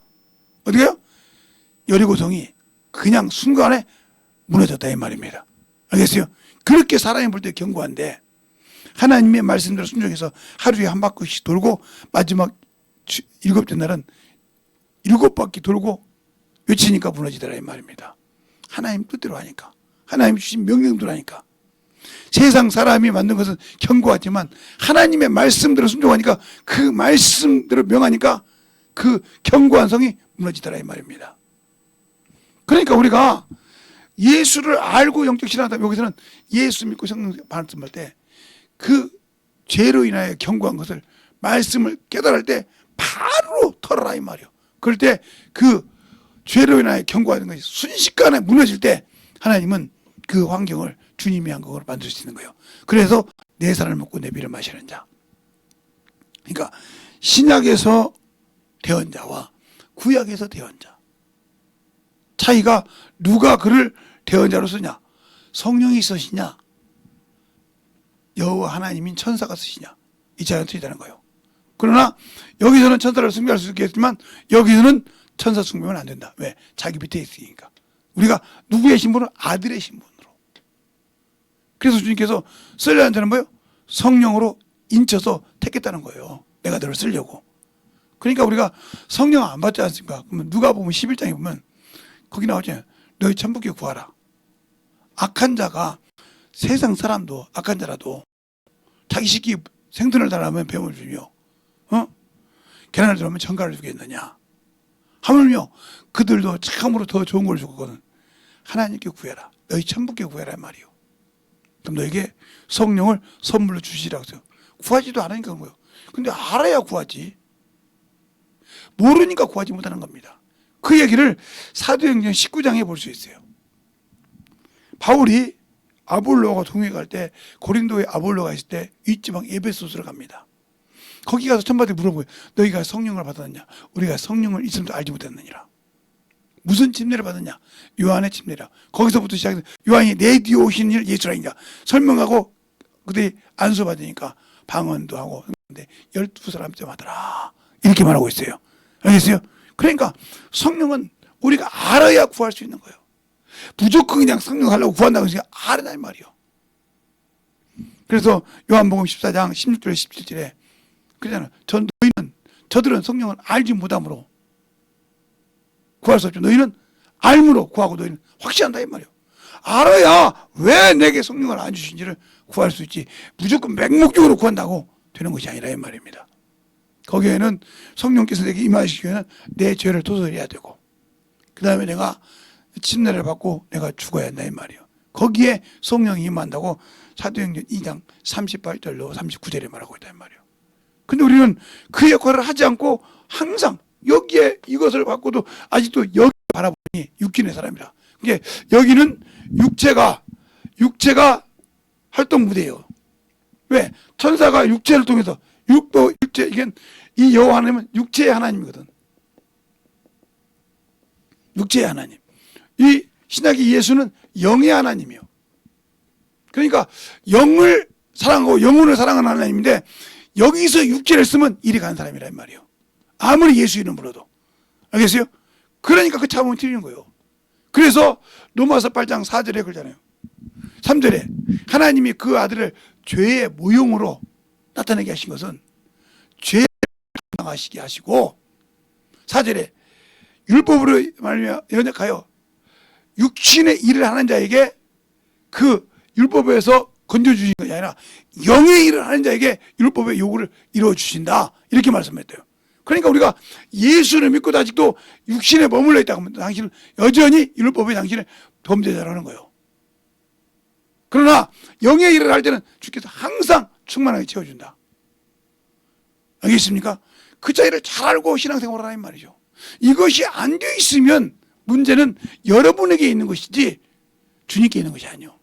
Speaker 1: 어떻게 해요? 여리고성이 그냥 순간에 무너졌다 이 말입니다. 알겠어요? 그렇게 사람이 볼 때 견고한데 하나님의 말씀대로 순종해서 하루에 한 바퀴씩 돌고 마지막 7째 날은 7바퀴 돌고 외치니까 무너지더라 이 말입니다. 하나님 뜻대로 하니까 하나님 주신 명령대로 하니까 세상 사람이 만든 것은 견고하지만 하나님의 말씀대로 순종하니까 그 말씀대로 명하니까 그 견고한 성이 무너지더라 이 말입니다. 그러니까 우리가 예수를 알고 영적 신앙하다 여기서는 예수 믿고 성령 말씀할 때 그 죄로 인하여 견고한 것을 말씀을 깨달을 때 바로 털어라 이 말이에요. 그럴 때 그 죄로 인하여 견고한 것이 순식간에 무너질 때 하나님은 그 환경을 주님이 한 것으로 만들 수 있는 거예요. 그래서 내 살을 먹고 내 피를 마시는 자. 그러니까 신약에서 대언자와 구약에서 대언자. 차이가 누가 그를 대언자로 쓰냐? 성령이 쓰시냐? 여호와 하나님인 천사가 쓰시냐? 이 차이가 틀리다는 거예요. 그러나 여기서는 천사를 숭배할 수 있겠지만 여기서는 천사 숭배는 안 된다. 왜? 자기 밑에 있으니까. 우리가 누구의 신분은 아들의 신분으로. 그래서 주님께서 쓰려는 자는 뭐예요? 성령으로 인쳐서 택했다는 거예요. 내가 너를 쓰려고. 그러니까 우리가 성령 안 받지 않습니까? 그러면 누가 보면 11장에 보면 거기 나오잖아요. 너희 천부께 구하라. 악한 자가 세상 사람도 악한 자라도 자기 새끼 생선을 달라면 뱀을 주며 계란을 들어오면 전갈을 주겠느냐. 하물며 그들도 참으로 더 좋은 걸 주거든. 하나님께 구해라. 너희 천부께 구해라 말이요. 그럼 너에게 성령을 선물로 주시라고 해요. 구하지도 않으니까 그런 거예요. 근데 알아야 구하지. 모르니까 구하지 못하는 겁니다. 그 얘기를 사도행전 19장에 볼 수 있어요. 바울이 아볼로가 동해 갈 때 고린도에 아볼로가 있을 때 윗지방 에베소스로 갑니다. 거기 가서 천바들이 물어보고요. 너희가 성령을 받았느냐? 우리가 성령을 있음도 알지 못했느니라. 무슨 침례를 받았냐? 요한의 침례라. 거기서부터 시작해서 요한이 내 뒤에 오신 일 예수라니까 설명하고 그들이 안수받으니까 방언도 하고 근데 12사람쯤 하더라. 이렇게 말하고 있어요. 알겠어요? 그러니까 성령은 우리가 알아야 구할 수 있는 거예요. 무조건 그냥 성령 하려고 구한다고 해서 알아야 말이요. 그래서 요한복음 14장 16절에 17절에 그러잖아요. 저들은 성령을 알지 못함으로 구할 수 없죠. 너희는 알므로 구하고 너희는 확신한다 이 말이에요. 알아야 왜 내게 성령을 안 주신지를 구할 수 있지. 무조건 맹목적으로 구한다고 되는 것이 아니라 이 말입니다. 거기에는 성령께서 내게 임하시기 위해는 내 죄를 토설해야 되고 그 다음에 내가 침례를 받고 내가 죽어야 한다 이 말이에요. 거기에 성령이 임한다고 사도행전 2장 38절로 39절에 말하고 있다 이 말이에요. 근데 우리는 그 역할을 하지 않고 항상 여기에 이것을 받고도 아직도 여기 바라보니 육신의 사람이라. 이게 여기는 육체가 활동 무대예요. 왜? 천사가 육체를 통해서 육체 이게 이 여호와 하나님은 육체의 하나님이거든. 육체의 하나님. 이 신약의 예수는 영의 하나님이요. 그러니까 영을 사랑하고 영혼을 사랑하는 하나님인데 여기서 육체를 쓰면 이리 가는 사람이란 말이에요. 아무리 예수 이름 불러도. 알겠어요? 그러니까 그 차원이 틀리는 거예요. 그래서 로마서 8장 4절에 그러잖아요. 3절에 하나님이 그 아들을 죄의 모형으로 나타내게 하신 것은 죄를 당하시게 하시고 4절에 율법으로 말하며 연약하여 육신의 일을 하는 자에게 그 율법에서 건져주신 것이 아니라 영의 일을 하는 자에게 율법의 요구를 이루어주신다. 이렇게 말씀했대요. 그러니까 우리가 예수를 믿고도 아직도 육신에 머물러 있다고 하면 당신은 여전히 율법의 당신의 범죄자라는 거예요. 그러나 영의 일을 할 때는 주께서 항상 충만하게 채워준다. 알겠습니까? 그 차이를 잘 알고 신앙생활을 하는 말이죠. 이것이 안 돼 있으면 문제는 여러분에게 있는 것이지 주님께 있는 것이 아니에요.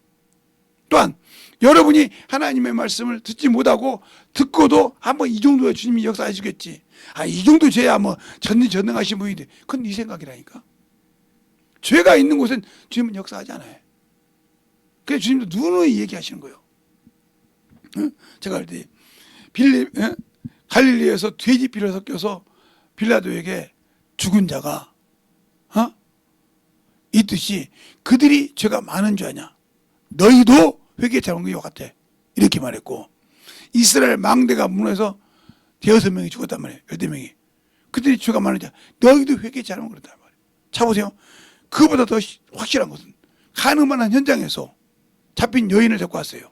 Speaker 1: 또한 여러분이 하나님의 말씀을 듣지 못하고 듣고도 한번 이 정도야 주님이 역사해 주겠지. 이 정도 죄야 뭐 전능하신 분인데 그건 네 생각이라니까. 죄가 있는 곳은 주님은 역사하지 않아요. 그래서 주님도 누누이 얘기하시는 거예요. 제가 할 때 갈릴리에서 돼지피를 섞여서 빌라도에게 죽은 자가 있듯이 그들이 죄가 많은 줄 아냐. 너희도 회개에 잘한 것 같아. 이렇게 말했고 이스라엘 망대가 무너져서 6명이 죽었단 말이에요. 12명이. 그들이 죄가 많은 자 너희도 회개에 잘한 그렇단 말이에요. 자 보세요. 그보다 더 확실한 것은 가늠한 현장에서 잡힌 여인을 데리고 왔어요.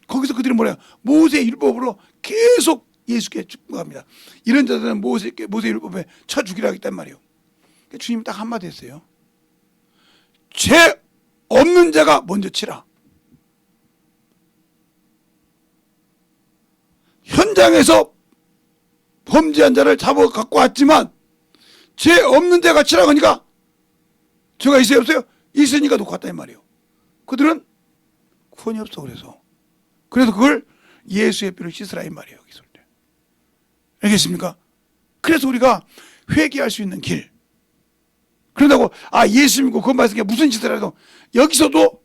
Speaker 1: 거기서 그들이 뭐래요? 모세 율법으로 계속 예수께 축복합니다. 이런 자들은 모세 율법에 쳐 죽이라 했단 말이에요. 주님이 딱 한마디 했어요. 죄 없는 자가 먼저 치라. 현장에서 범죄한 자를 잡아 갖고 왔지만 죄 없는 자가 치라고 하니까 죄가 있어요 없어요? 있으니까 놓고 왔다 이 말이에요. 그들은 구원이 없어. 그래서 그걸 예수의 피로 씻으라 이 말이에요. 알겠습니까? 그래서 우리가 회개할 수 있는 길. 그런다고 예수 믿고 그것 말씀에 무슨 짓을 해도 여기서도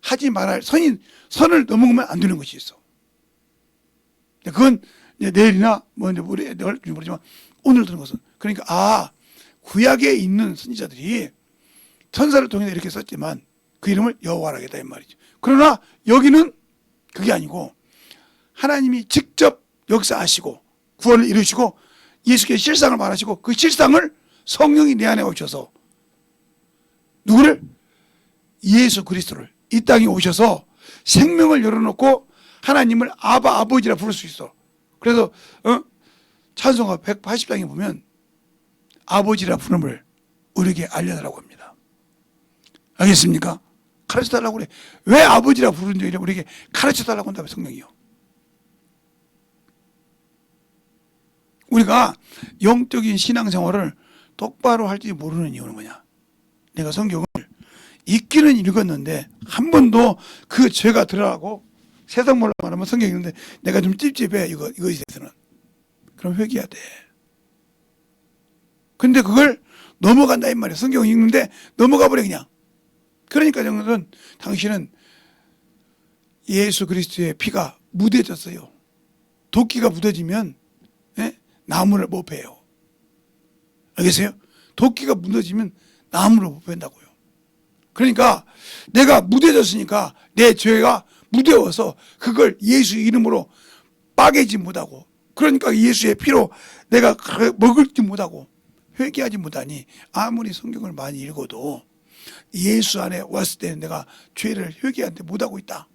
Speaker 1: 하지 말아야 선을 넘어가면 안 되는 것이 있어. 그건 내일이나 모르지만 오늘 들은 것은 그러니까 구약에 있는 선지자들이 천사를 통해 이렇게 썼지만 그 이름을 여호와라 하겠다 이 말이죠. 그러나 여기는 그게 아니고 하나님이 직접 역사하시고 구원을 이루시고 예수께서 실상을 말하시고 그 실상을 성령이 내 안에 오셔서 누구를? 예수 그리스도를 이 땅에 오셔서 생명을 열어놓고 하나님을 아버지라 부를 수 있어. 그래서 찬송가 180장에 보면 아버지라 부름을 우리에게 알려달라고 합니다. 알겠습니까? 가르쳐달라고 그래. 왜 아버지라 부르는지 우리에게 가르쳐달라고 한다며 성령이요. 우리가 영적인 신앙생활을 똑바로 할지 모르는 이유는 뭐냐. 내가 성경을 읽기는 읽었는데 한 번도 그 죄가 들어가고 세상말로 말하면 성경이 있는데 내가 좀 찝찝해 이거에 대해서는. 그럼 회개해야 돼. 근데 그걸 넘어간다 이 말이야. 성경 읽는데 넘어가 버려 그냥. 그러니까 저는 당신은 예수 그리스도의 피가 묻어졌어요. 도끼가 묻어지면 나무를 못 베요. 알겠어요? 도끼가 묻어지면 나무를 못 벤다고요. 그러니까 내가 묻어졌으니까 내 죄가 무뎌워서 그걸 예수 이름으로 빠개지 못하고 그러니까 예수의 피로 내가 먹을지 못하고 회개하지 못하니 아무리 성경을 많이 읽어도 예수 안에 왔을 때는 내가 죄를 회개하는데 못하고 있다.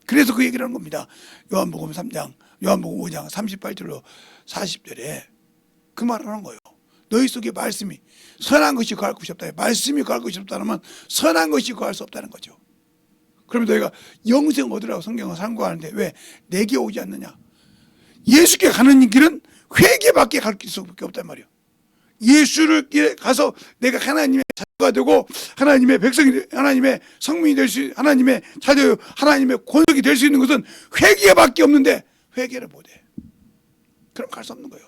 Speaker 1: 그래서 그 얘기를 하는 겁니다. 요한복음 3장, 요한복음 5장 38절로 40절에 그 말을 하는 거예요. 너희 속에 말씀이 선한 것이 거할 것이 없다. 말씀이 거할 것이 없다면 선한 것이 거할 수 없다는 거죠. 그러면 너희가 영생 얻으라고 성경을 상고하는데 왜 내게 오지 않느냐. 예수께 가는 길은 회개밖에 갈 수밖에 없단 말이에요. 예수를 가서 내가 하나님의 자녀가 되고 하나님의 백성이, 하나님의 성민이 될 수, 하나님의 자녀요, 하나님의 권속이 될 수 있는 것은 회개밖에 없는데 회개를 못해. 그럼 갈 수 없는 거예요.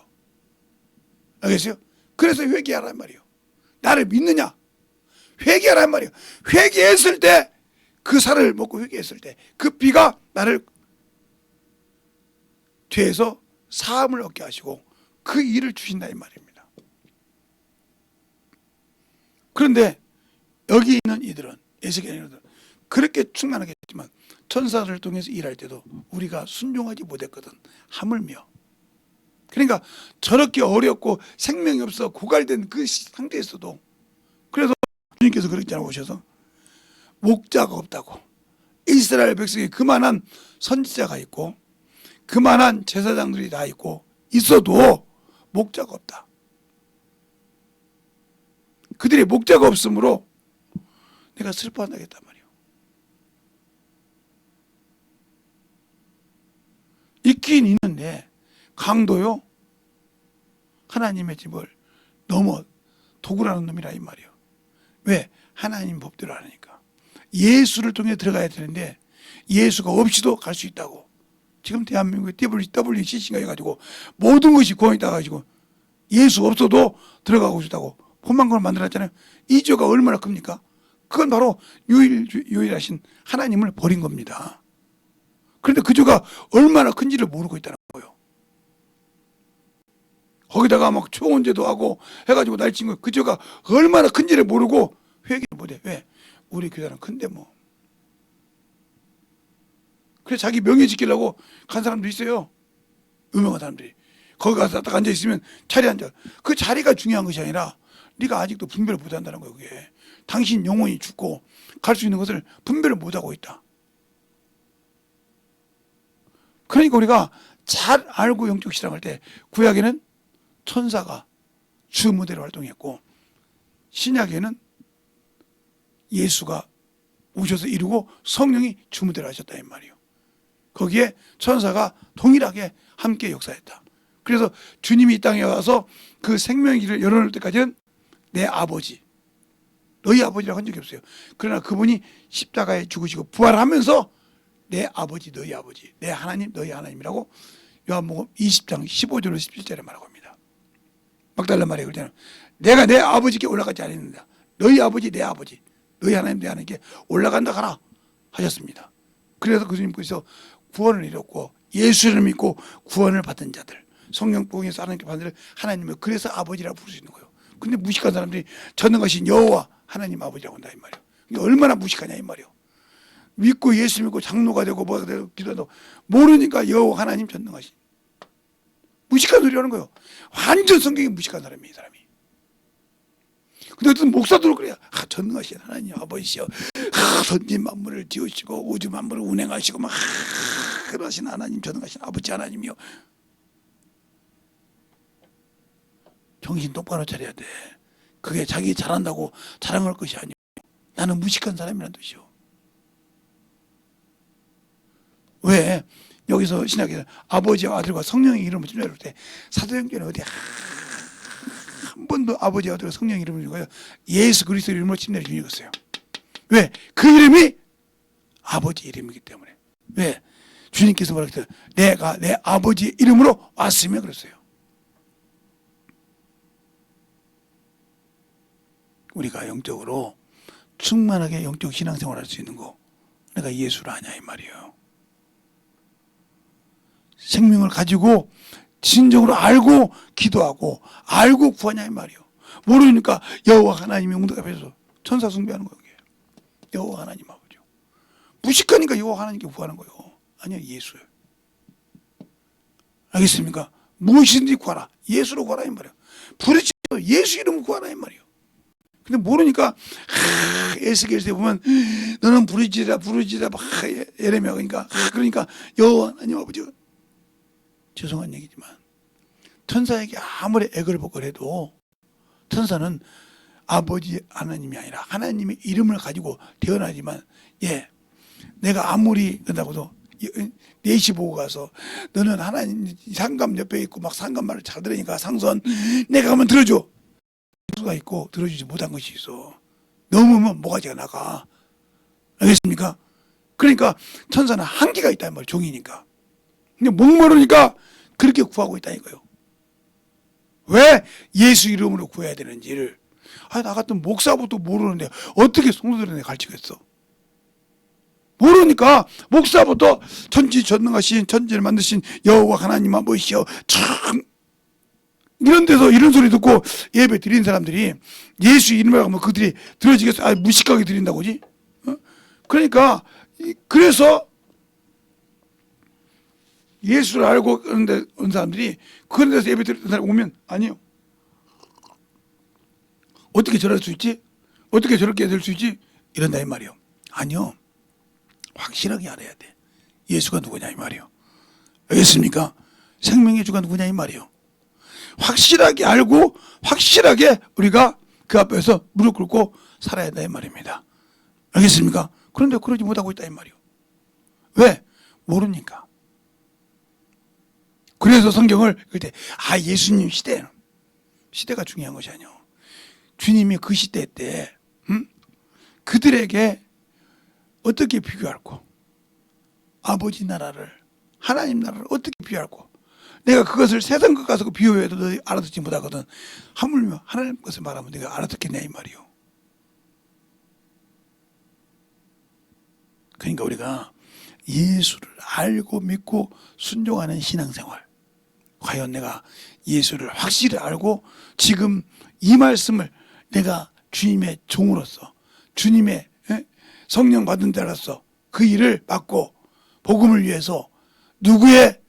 Speaker 1: 알겠어요? 그래서 회개하란 말이에요. 나를 믿느냐? 회개하란 말이에요. 회개했을 때, 그 살을 먹고 회개했을 때 그 피가 나를 뒤에서 사함을 얻게 하시고 그 일을 주신다 이 말입니다. 그런데 여기 있는 이들은, 에스겔 이들은 그렇게 충만하게 했지만 천사를 통해서 일할 때도 우리가 순종하지 못했거든. 하물며. 그러니까 저렇게 어렵고 생명이 없어 고갈된 그 상태에서도, 그래서 주님께서 그랬잖아요. 오셔서 목자가 없다고. 이스라엘 백성이 그만한 선지자가 있고 그만한 제사장들이 다 있고 있어도 목자가 없다. 그들이 목자가 없으므로 내가 슬퍼한다겠단 말이에요. 있긴 있는데 강도요, 하나님의 집을 넘어 도구라는 놈이라 이 말이에요. 왜? 하나님 법대로 하니까. 예수를 통해 들어가야 되는데 예수가 없이도 갈 수 있다고. 지금 대한민국의 WCC가 해가지고 모든 것이 구원이 따가지고 예수 없어도 들어가고 싶다고 포만감을 만들었잖아요. 이 죄가 얼마나 큽니까? 그건 바로 유일하신 하나님을 버린 겁니다. 그런데 그 죄가 얼마나 큰지를 모르고 있다는 거예요. 거기다가 막 초혼죄도 하고 해가지고 날친 거, 그 죄가 얼마나 큰지를 모르고 회개를 못해. 왜? 우리 교단은 큰데 뭐. 그래서 자기 명예 지키려고 간 사람도 있어요. 유명한 사람들이. 거기 가서 딱 앉아있으면 자리에 앉아. 그 자리가 중요한 것이 아니라 네가 아직도 분별을 못한다는 거예요. 그게. 당신 영혼이 죽고 갈 수 있는 것을 분별을 못하고 있다. 그러니까 우리가 잘 알고 영적 신앙할 때 구약에는 천사가 주 무대로 활동했고 신약에는 예수가 오셔서 이루고 성령이 주 무대로 하셨다 이 말이에요. 거기에 천사가 동일하게 함께 역사했다. 그래서 주님이 이 땅에 와서 그 생명의 길을 열어놓을 때까지는 내 아버지, 너희 아버지라고 한 적이 없어요. 그러나 그분이 십자가에 죽으시고 부활하면서 내 아버지, 너희 아버지, 내 하나님, 너희 하나님이라고 요한복음 20장 15절로 17절에 말하고 합니다. 막달라 마리아 그러잖아요. 내가 내 아버지께 올라가지 않았는다. 너희 아버지, 내 아버지, 너희 하나님, 내 하나님께 올라간다 가라 하셨습니다. 그래서 그분께서 구원을 이뤘고 예수를 믿고 구원을 받은 자들, 성령 복음에서 하나님께 받은 자들 하나님을 그래서 아버지라고 부를 수 있는 거예요. 근데 무식한 사람들이 전능하신 여호와 하나님 아버지라고 한다 이 말이에요. 이게 얼마나 무식하냐 이 말이에요. 믿고 예수 믿고 장로가 되고 뭐가 되고 기도하고 모르니까 여호와 하나님 전능하신 무식한 소리 하는 거예요. 완전 성경이 무식한 사람이에요, 이 사람이. 근데 어떤 목사들은 그래요. 전능하신 하나님 아버지시여, 선진 만물을 지으시고 우주 만물을 운행하시고 막 그러신 하나님, 전능하신 아버지 하나님이요. 정신 똑바로 차려야 돼. 그게 자기 잘한다고 자랑할 것이 아니고 나는 무식한 사람이라는 뜻이요. 왜? 여기서 신약에서 아버지와 아들과 성령의 이름을 찔러줄 때 사도행전에 어디 한 번도 아버지와 아들과 성령의 이름을 주고요. 예수 그리스도 이름으로 침례를 주셨어요. 왜? 그 이름이 아버지 이름이기 때문에. 왜? 주님께서 뭐라 그랬어요? 내가 내 아버지 이름으로 왔으며 그랬어요. 우리가 영적으로 충만하게 영적 신앙생활 할 수 있는 거 내가 예수를 아냐 이 말이에요. 생명을 가지고 진정으로 알고 기도하고 알고 구하냐 이 말이에요. 모르니까 여호와 하나님이 응답해서 천사 숭배하는 거예요. 여호와 하나님 아버지요. 무식하니까 여호와 하나님께 구하는 거예요. 아니요, 예수요. 알겠습니까? 무엇이든지 구하라. 예수로 구하라 이 말이에요. 부르짖어 예수 이름으로 구하라 이 말이에요. 근데 모르니까 에스겔서에 보면 너는 부르짖으라 막 예레미야 그러니까 여호와 하나님 아버지가 죄송한 얘기지만 천사에게 아무리 애걸복걸해도 천사는 아버지 하나님이 아니라 하나님의 이름을 가지고 태어나지만 내가 아무리 그런다고도 4시 보고 가서 너는 하나님 상감 옆에 있고 막 상감 말을 잘 들으니까 상선 내가 가면 들어줘 수가 있고 들어주지 못한 것이 있어. 넘으면 모가지가 나가. 알겠습니까? 그러니까 천사는 한계가 있다는 말이에요. 종이니까. 근데 목마르니까 그렇게 구하고 있다니까요. 왜 예수 이름으로 구해야 되는지를 나 같은 목사부터 모르는데 어떻게 성도들한테 가르치겠어? 모르니까 목사부터 전지전능하신 천지를 만드신 여호와 하나님만 보시오. 참 이런 데서 이런 소리 듣고 예배 드리는 사람들이 예수 이름을 하면 그들이 들어지겠어? 무식하게 드린다고지? 그러니까 그래서 예수를 알고 그런데 온 사람들이 그런 데서 예배 드리는 사람 오면 아니요. 어떻게 저럴 수 있지? 어떻게 저렇게 될 수 있지? 이런다 이 말이요. 아니요. 확실하게 알아야 돼. 예수가 누구냐 이 말이요. 알겠습니까? 생명의 주가 누구냐 이 말이요. 확실하게 알고 확실하게 우리가 그 앞에서 무릎 꿇고 살아야 된다 이 말입니다. 알겠습니까? 그런데 그러지 못하고 있다 이 말이요. 왜? 모르니까. 그래서 성경을 읽을 때 예수님 시대가 중요한 것이 아니요. 주님이 그 시대 때 그들에게 어떻게 비교할고 아버지 나라를 하나님 나라를 어떻게 비교할고 내가 그것을 세상 것 가서 비교해도 너희 알아듣지 못하거든. 하물며 하나님 것을 말하면 내가 알아듣겠냐 이 말이요. 그러니까 우리가 예수를 알고 믿고 순종하는 신앙생활, 과연 내가 예수를 확실히 알고 지금 이 말씀을 내가 주님의 종으로서 주님의 성령 받은 자로서 그 일을 받고 복음을 위해서 누구의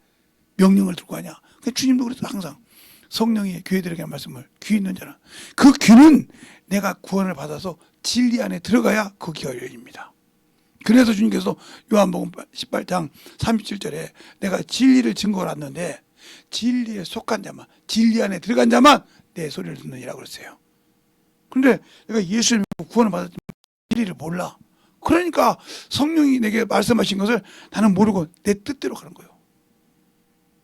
Speaker 1: 명령을 들고 가냐. 주님도 그래서 항상 성령이 교회들에게 한 말씀을 귀 있는 자는 그 귀는 내가 구원을 받아서 진리 안에 들어가야 그 귀가 열립니다. 그래서 주님께서 요한복음 18장 37절에 내가 진리를 증거를 하는데 진리에 속한 자만 진리 안에 들어간 자만 내 소리를 듣느니라고 그랬어요. 그런데 내가 예수를 믿고 구원을 받았지만 진리를 몰라. 그러니까 성령이 내게 말씀하신 것을 나는 모르고 내 뜻대로 가는 거예요.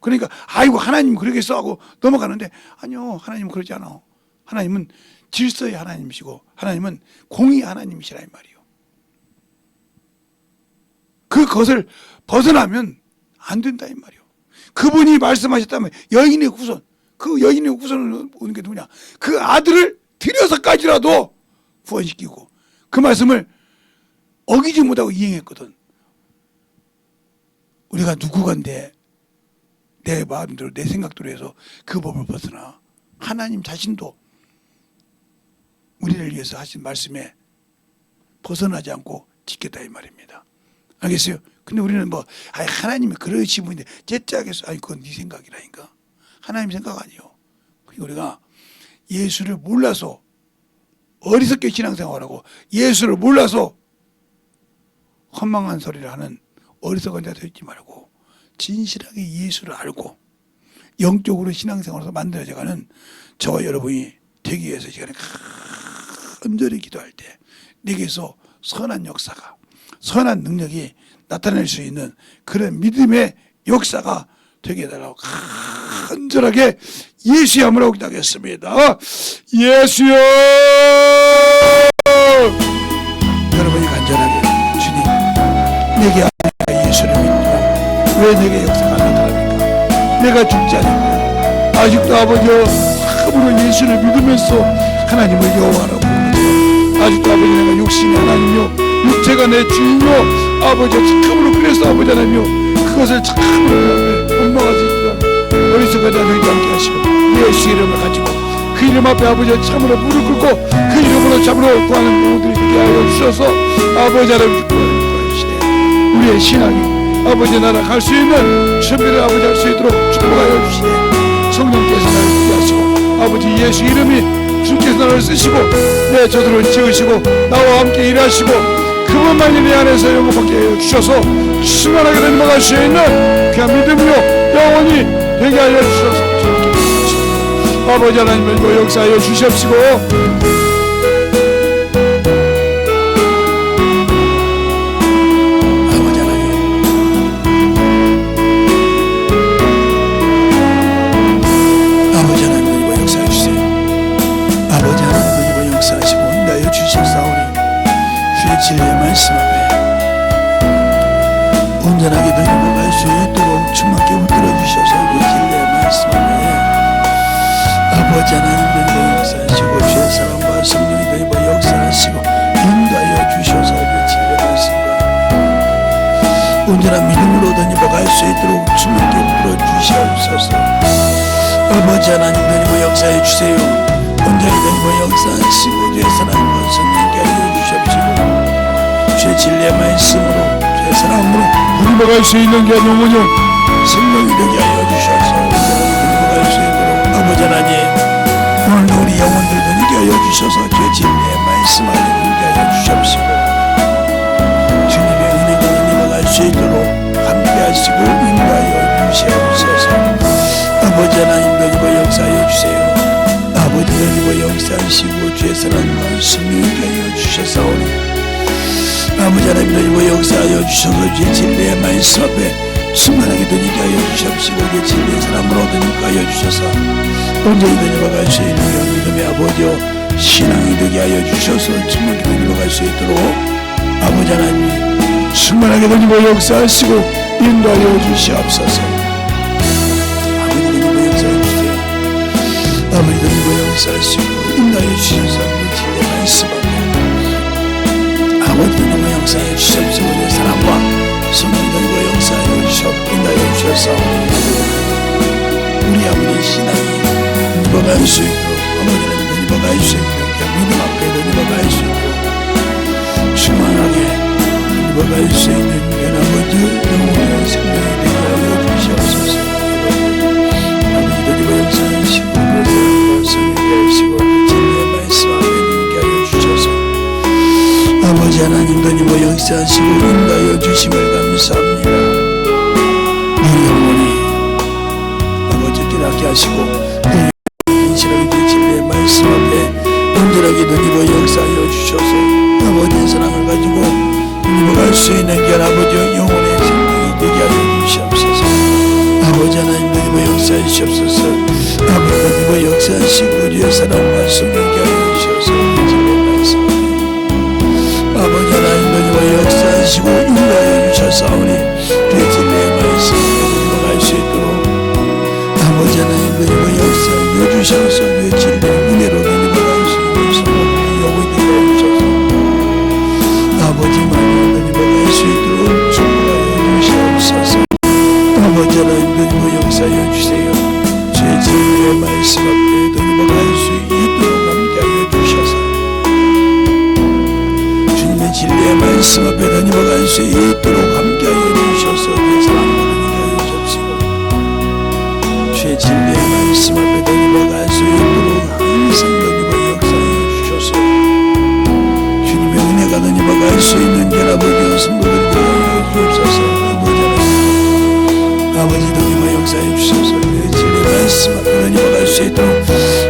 Speaker 1: 그러니까 아이고 하나님 그러겠어 하고 넘어가는데 아니요, 하나님은 그러지 않아. 하나님은 질서의 하나님이시고 하나님은 공의의 하나님이시라 이 말이에요. 그것을 벗어나면 안 된다 이 말이에요. 그분이 말씀하셨다면 여인의 후손, 그 여인의 후손을 오는 게 누구냐? 그 아들을 들여서까지라도 구원시키고 그 말씀을 어기지 못하고 이행했거든. 우리가 누구간데 내 마음대로 내 생각대로 해서 그 법을 벗어나 하나님 자신도 우리를 위해서 하신 말씀에 벗어나지 않고 지켰다 이 말입니다. 알겠어요? 근데 우리는 하나님이 그러신 분인데 제짜겠어. 그건 네 생각이라니까. 하나님 생각 아니에요. 그러니까 우리가 예수를 몰라서 어리석게 신앙생활하고 예수를 몰라서 헌망한 소리를 하는 어리석은 자 되지 말고 진실하게 예수를 알고 영적으로 신앙생활에서 만들어져가는 저와 여러분이 되기 위해서 시간에 간절히 기도할 때 내게서 선한 역사가 선한 능력이 나타낼 수 있는 그런 믿음의 역사가 되게 해달라고 간절하게 예수의 이름으로 기도하겠습니다. 예수여! 여러분이 간절하게 주님 내게 예수를 믿고 왜 내게 역사가 나타납니까? 내가 죽지 않았냐? 아직도 아버지여 참으로 예수를 믿으면서 하나님을 여호와라고 부르죠. 아직도 아버지 내가 육신이 하나님이요 육체가 내 주인이요 아버지 참으로 그래서 아버지 하나님이요 그것을 참으로 원망할 수 있도록 어리석은 자 되지 않게 하시고 예수 이름을 가지고 그 이름 앞에 아버지 참으로 무릎 꿇고 그 이름으로 참으로 구하는 영혼들이 되게 하여 주셔서 아버지 하나님 구하시네. 우리의 신앙이 아버지 나라 갈 수 있는 준비를 아버지 할 수 있도록 축복하여 주시네. 성령께서 나를 구하시고 아버지 예수 이름이 주께서 나를 쓰시고 내 저들을 지으시고 나와 함께 일하시고 그분만이 내 안에서 영광받게 하여 주셔서 충만하게 넘어갈 수 있는 귀한 믿음으로 영원히 되게 하여 주셔서 아버지 하나님을 역사하여 주시옵시고 진리의 말씀 앞에 온전하게 변화갈 수 있도록 충만케 붙들어 주셔서 그 진리의 말씀 앞에 아버지 하나님의 역사하시고 주의 사랑과 온전한 믿음으로 던져갈 수 있도록 주님께 불어주시옵소서. 아버지 하나님 던지고 역사해 주세요. 온전히 던지고 역사하시고 주의 사랑과 성령께 알려주시옵시고 주의 진리의 말씀으로 주의 사랑으로 던져갈 수 있는 게 영원히 성령이 되게 하여 주셔서 온전하게 던져갈 수 있도록 아버지 하나님 오늘도 우리 영혼들 던지게 하여 주셔서 주의 진리의 말씀 안에 던지게 하여 주시옵시고 주님의 은혜가 던져갈 수 있도록 함께하시고 인도하여 주시옵소서. 아버지 하나님 던지고 역사하여 주세요. 아버지 던지고 역사하시고 주의 사랑과 성령께 하여 주셔서오니 아버지 하나님 던지고 역사하여 주셔서 주의 진리의 말씀 앞에 충만하게 던지게 하여 주시옵시고 주의 진리의 사랑으로 던지게 하여 주셔서 온전히 던져갈 수 있는 믿음의 아버지여 신앙이 되게 하여 주셔서 충만하게 던져갈 수 있도록 아버지 하나님 충만하게 던지고 역사하시고 인도하여 주시옵소서. 아버지 던지고 역사해 주세요. 아버지 던지고 역사하시고 인도하여 주셔서 우리 진리의 말씀 앞에 아버지 던지고 역사해 주시옵시고 우리의 사랑과 성령 던지고 역사하여 주시옵시고 인도하여 주셔서 우리 아버지 신앙이 던져갈 수 있도록 아버지는 던져갈 수 있도록 믿음 앞에 던져갈 수 있도록 충만하게 던져갈 수 있는 아버지 영원한 생명이 되게 하여 주시옵소서. 아버지 던지고 역사하시고 성령께 하시고 진리의 말씀 앞에 던지게 하여 주셔서 아버지 하나님 던지고 역사하시고 인도하여 주심을 감사합니다. 우리 영혼이 아버지 깨닫게 하시고 인실하게 진리의 말씀 앞에 온전하게 던지고 역사하여 주셔서 아버지의 사랑을 가지고 던져갈 수 있는 게 아버지의 영혼의 생명이 되게 하여 주시옵소서. 아버지 하나님 던지고 역사해 주시옵소서. 아버지 던지고 역사하시고 주의 사랑과 성령께 하여 주셔서 진리의 말씀 아버지 하나님 던지고 역사하시고 인도하여 주셔서오니 주의 진리의 말씀에 던져갈 수 있도록 아버지 하나님 던지고 역사하여 주셔서 주의 진리의 은혜로 던져갈 수 있는 성령의 영혼이 되게 하여 주셔서 아버지만 던져갈 수 있도록 축복하여 주시옵소서. 아버지 하나님 던지고 역사하여 주세요. 주의 진리의 말씀 앞에 던져갈 수 있도록 함께하여 주셔서 주님의 진리의 말씀 앞에 던져갈 수 있도록 함께하여 주셔서 주의 사랑으로 던져가여 주옵시고 주의 진리의 말씀 앞에 던져갈 수 있도록 항상 던지고 역사하여 주셔서 주님의 은혜가 던져갈 수 있는 아버지와 성도들께 하여 주옵소서. 아버지 던지고 역사해 주셔서 주의 진리의 말씀 앞에 던져갈 수 있도록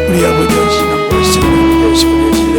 Speaker 1: 우리 아버지와 신앙과 성령을 되시고 주의 진리의 말씀 앞에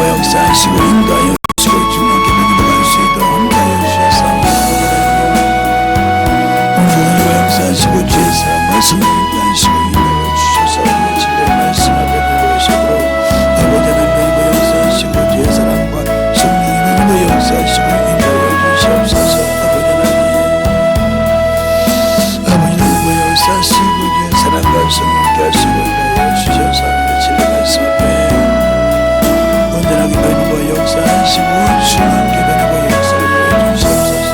Speaker 1: 역사하시고 인도하여 주시고 주님께 던져갈 수 있도록 함께하여 주셔서 온전히 역사하시고 주의 사랑과 성령께 하시고 인도하여 주셔서 진리의 말씀 앞에 던져가시고 아버지 하나님 역사하시고 주의 사랑과 성령이 역사하시고 인도하여 주시옵소서. 아버지 하나님 역사하시고 주의 사랑과 성령께 하시고 인도하여 주셔서 진리의 말씀 앞에 온전하게 던지고 역사하시고 신앙께 던지고 역사를 주시옵소서.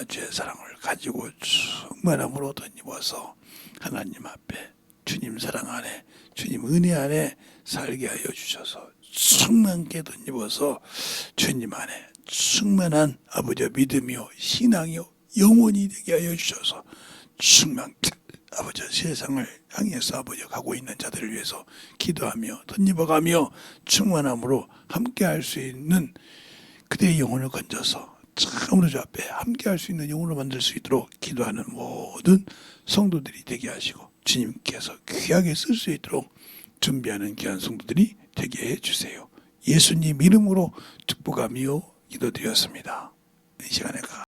Speaker 1: 얼마나 주의 사랑을 가지고 충만함으로 덧입어서 하나님 앞에 주님 사랑 안에 주님 은혜 안에 살게 하여 주셔서 충만케 덧입어서 주님 안에 충만한 아버지의 믿음이요 신앙이요 영원히 되게 하여 주셔서 충만케 아버지 세상을 향해서 아버지 가고 있는 자들을 위해서 기도하며 덧입어가며 충만함으로 함께할 수 있는 그대의 영혼을 건져서 참으로 주 앞에 함께할 수 있는 영혼을 만들 수 있도록 기도하는 모든 성도들이 되게 하시고 주님께서 귀하게 쓸 수 있도록 준비하는 귀한 성도들이 되게 해주세요. 예수님 이름으로 축복하며 기도드렸습니다. 이 시간에